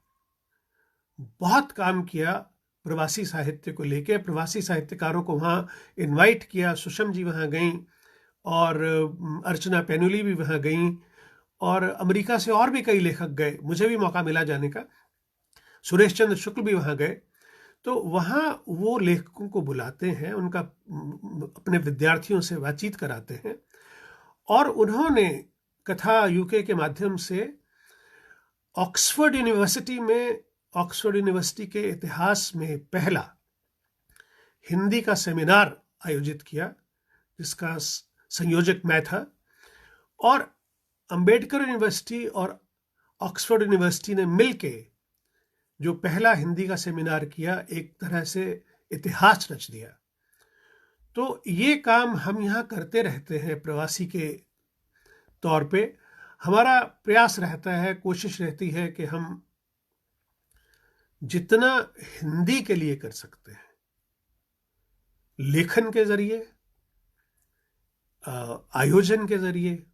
बहुत काम किया प्रवासी साहित्य को लेकर। प्रवासी साहित्यकारों को वहाँ इनवाइट किया। सुषम जी वहाँ गई और अर्चना पेनुली भी वहाँ गई, और अमेरिका से और भी कई लेखक गए। मुझे भी मौका मिला जाने का। सुरेश चंद्र शुक्ल भी वहाँ गए। तो वहाँ वो लेखकों को बुलाते हैं, उनका अपने विद्यार्थियों से बातचीत कराते हैं। और उन्होंने कथा यूके के माध्यम से ऑक्सफोर्ड यूनिवर्सिटी के इतिहास में पहला हिंदी का सेमिनार आयोजित किया, जिसका संयोजक मैं था। और अंबेडकर यूनिवर्सिटी और ऑक्सफोर्ड यूनिवर्सिटी ने मिलके जो पहला हिंदी का सेमिनार किया, एक तरह से इतिहास रच दिया। तो ये काम हम यहाँ करते रहते हैं प्रवासी के तौर पे। हमारा प्रयास रहता है, कोशिश रहती है कि हम जितना हिंदी के लिए कर सकते हैं, लेखन के जरिए, आयोजन के जरिए,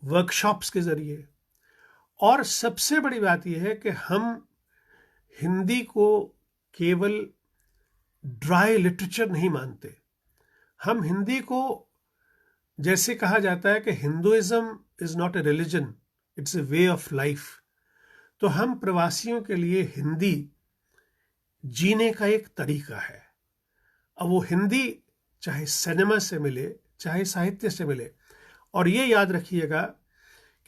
वर्कशॉप्स के जरिए, और सबसे बड़ी बात यह है कि हम हिंदी को केवल ड्राई लिटरेचर नहीं मानते। हम हिंदी को, जैसे कहा जाता है कि Hinduism is not a religion, it's a way of life, तो हम प्रवासियों के लिए हिंदी जीने का एक तरीका है। अब वो हिंदी चाहे सिनेमा से मिले, चाहे साहित्य से मिले। और ये याद रखिएगा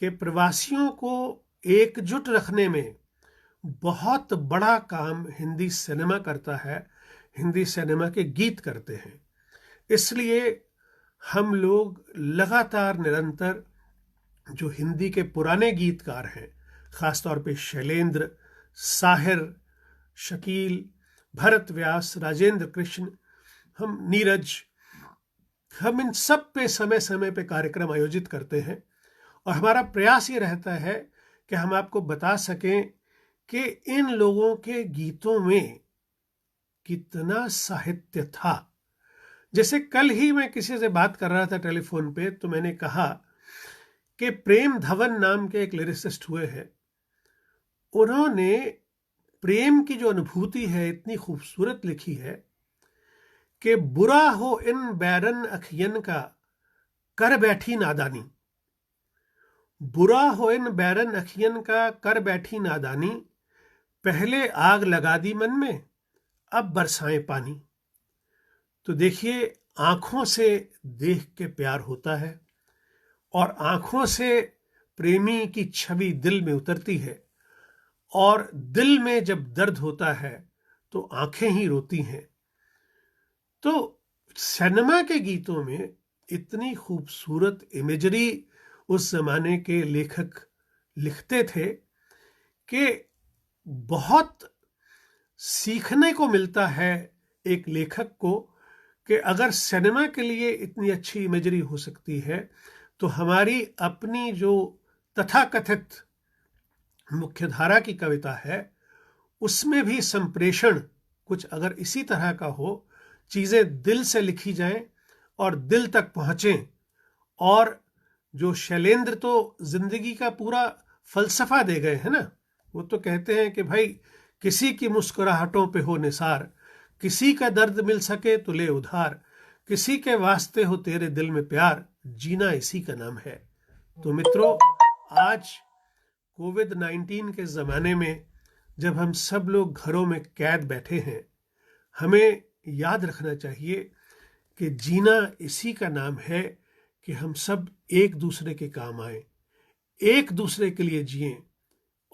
कि प्रवासियों को एकजुट रखने में बहुत बड़ा काम हिंदी सिनेमा करता है, हिंदी सिनेमा के गीत करते हैं। इसलिए हम लोग लगातार निरंतर जो हिंदी के पुराने गीतकार हैं, खासतौर पे शैलेंद्र, साहिर, शकील, भरत व्यास, राजेंद्र कृष्ण, हम नीरज, हम इन सब पे समय समय पे कार्यक्रम आयोजित करते हैं। और हमारा प्रयास ये रहता है कि हम आपको बता सकें कि इन लोगों के गीतों में कितना साहित्य था। जैसे कल ही मैं किसी से बात कर रहा था टेलीफोन पे, तो मैंने कहा कि प्रेम धवन नाम के एक लिरिसिस्ट हुए हैं, उन्होंने प्रेम की जो अनुभूति है इतनी खूबसूरत लिखी है कि बुरा हो इन बैरन अखियन का कर बैठी नादानी, बुरा हो इन बैरन अखियन का कर बैठी नादानी, पहले आग लगा दी मन में अब बरसाएं पानी। तो देखिए, आंखों से देख के प्यार होता है और आंखों से प्रेमी की छवि दिल में उतरती है, और दिल में जब दर्द होता है तो आंखें ही रोती हैं। तो सिनेमा के गीतों में इतनी खूबसूरत इमेजरी उस जमाने के लेखक लिखते थे कि बहुत सीखने को मिलता है एक लेखक को कि अगर सिनेमा के लिए इतनी अच्छी इमेजरी हो सकती है तो हमारी अपनी जो तथाकथित मुख्यधारा की कविता है उसमें भी संप्रेषण कुछ अगर इसी तरह का हो, चीजें दिल से लिखी जाएं और दिल तक पहुंचें। और जो शैलेंद्र तो जिंदगी का पूरा फलसफा दे गए हैं ना, वो तो कहते हैं कि भाई किसी की मुस्कुराहटों पे हो निसार, किसी का दर्द मिल सके तो ले उधार, किसी के वास्ते हो तेरे दिल में प्यार, जीना इसी का नाम है। तो मित्रों, आज कोविड-19 के ज़माने में जब हम सब लोग घरों में कैद बैठे हैं, हमें याद रखना चाहिए कि जीना इसी का नाम है कि हम सब एक दूसरे के काम आए, एक दूसरे के लिए जिएं।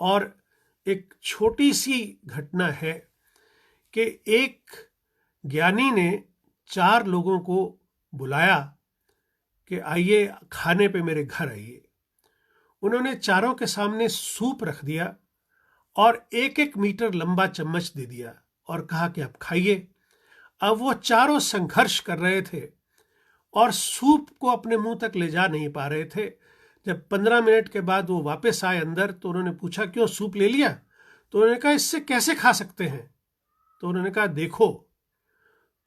और एक छोटी सी घटना है कि एक ज्ञानी ने 4 लोगों को बुलाया कि आइए खाने पे मेरे घर आइए। उन्होंने चारों के सामने सूप रख दिया और 1-1 मीटर लंबा चम्मच दे दिया और कहा कि आप खाइए। अब वो चारों संघर्ष कर रहे थे और सूप को अपने मुंह तक ले जा नहीं पा रहे थे। जब 15 मिनट के बाद वो वापस आए अंदर तो उन्होंने पूछा, क्यों सूप ले लिया? तो उन्होंने कहा, इससे कैसे खा सकते हैं? तो उन्होंने कहा, देखो,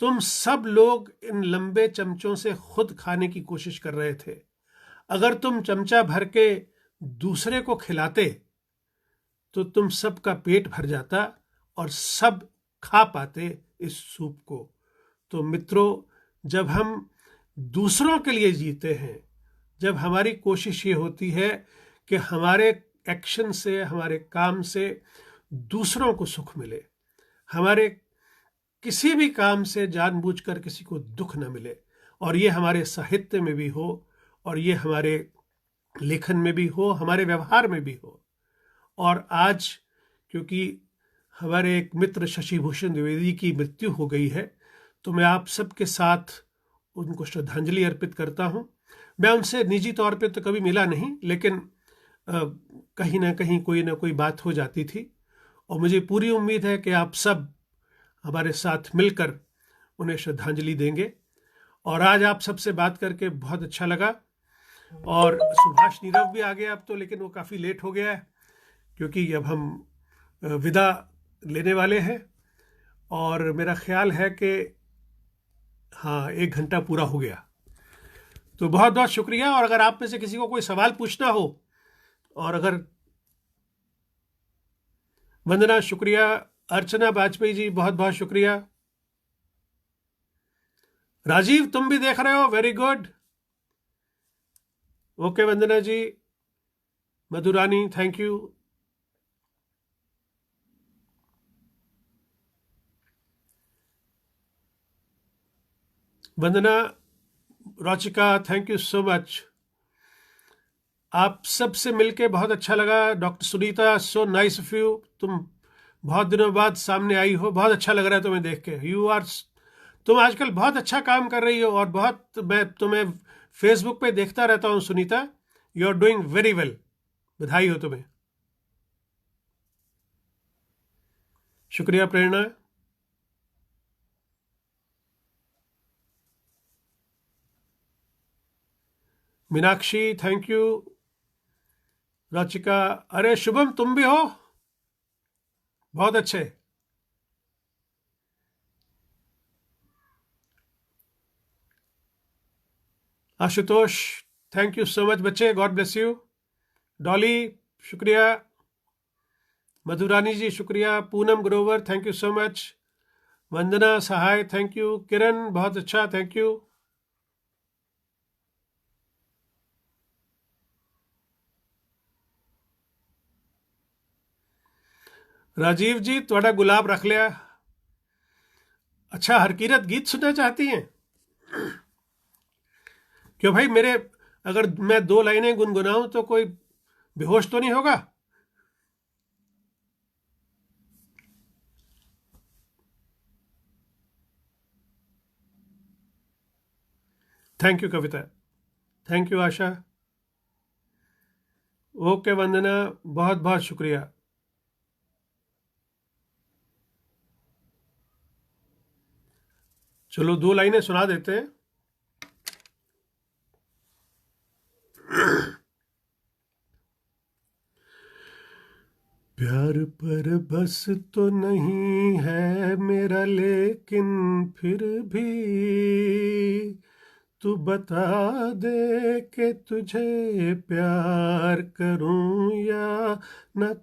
तुम सब लोग इन लंबे चमचों से खुद खाने की कोशिश कर रहे थे। अगर तुम चमचा भर के दूसरे को खिलाते तो तुम सबका पेट भर जाता और सब खा पाते इस सूप को। तो मित्रों, जब हम दूसरों के लिए जीते हैं, जब हमारी कोशिश ये होती है कि हमारे एक्शन से, हमारे काम से दूसरों को सुख मिले, हमारे किसी भी काम से जानबूझकर किसी को दुख न मिले, और ये हमारे साहित्य में भी हो और ये हमारे लेखन में भी हो, हमारे व्यवहार में भी हो। और आज क्योंकि हमारे एक मित्र शशि भूषण द्विवेदी की मृत्यु हो गई है, तो मैं आप सबके साथ उनको श्रद्धांजलि अर्पित करता हूं। मैं उनसे निजी तौर पे तो कभी मिला नहीं, लेकिन कहीं ना कहीं कोई ना कोई बात हो जाती थी, और मुझे पूरी उम्मीद है कि आप सब हमारे साथ मिलकर उन्हें श्रद्धांजलि देंगे। और आज आप सबसे बात करके बहुत अच्छा लगा। और सुभाष नीरव भी आ गया अब तो, लेकिन वो काफ़ी लेट हो गया है क्योंकि अब हम विदा लेने वाले हैं, और मेरा ख्याल है कि हाँ, 1 घंटा पूरा हो गया। तो बहुत बहुत शुक्रिया। और अगर आप में से किसी को कोई सवाल पूछना हो, और अगर वंदना, शुक्रिया। अर्चना वाजपेयी जी, बहुत बहुत शुक्रिया। राजीव, तुम भी देख रहे हो, very good. Okay Vandana ji. Madhurani, thank you. Vandana, Rochika, thank you so much. आप सब से मिलके बहुत अच्छा लगा। Doctor Sunita, so nice of you. तुम बहुत दिनों बाद सामने आई हो, बहुत अच्छा लग रहा है तुम्हें देख के। तुम आजकल बहुत अच्छा काम कर रही हो, और बहुत मैं तुम्हें फेसबुक पे देखता रहता हूँ Sunita. You are doing very well. बधाई हो तुम्हें। शुक्रिया प्रेरणा। Meenakshi, thank you. रचिका, अरे शुभम तुम भी हो, बहुत अच्छे। Ashutosh, thank you so much बच्चे, गॉड ब्लेस यू। डॉली शुक्रिया, मधुरानी जी शुक्रिया, Poonam Grover thank you so much, Vandana Sahay thank you, Kiran बहुत अच्छा थैंक यू। राजीव जी थोड़ा गुलाब रख लिया। अच्छा, हरकीरत गीत सुनना चाहती हैं? क्यों भाई, मेरे अगर मैं 2 लाइनें गुनगुनाऊं तो कोई बेहोश तो नहीं होगा? Thank you Kavita, thank you Asha, okay Vandana, बहुत बहुत शुक्रिया। चलो 2 लाइनें सुना देते हैं। प्यार पर बस तो नहीं है मेरा, लेकिन फिर भी तू बता दे कि तुझे प्यार करूं या न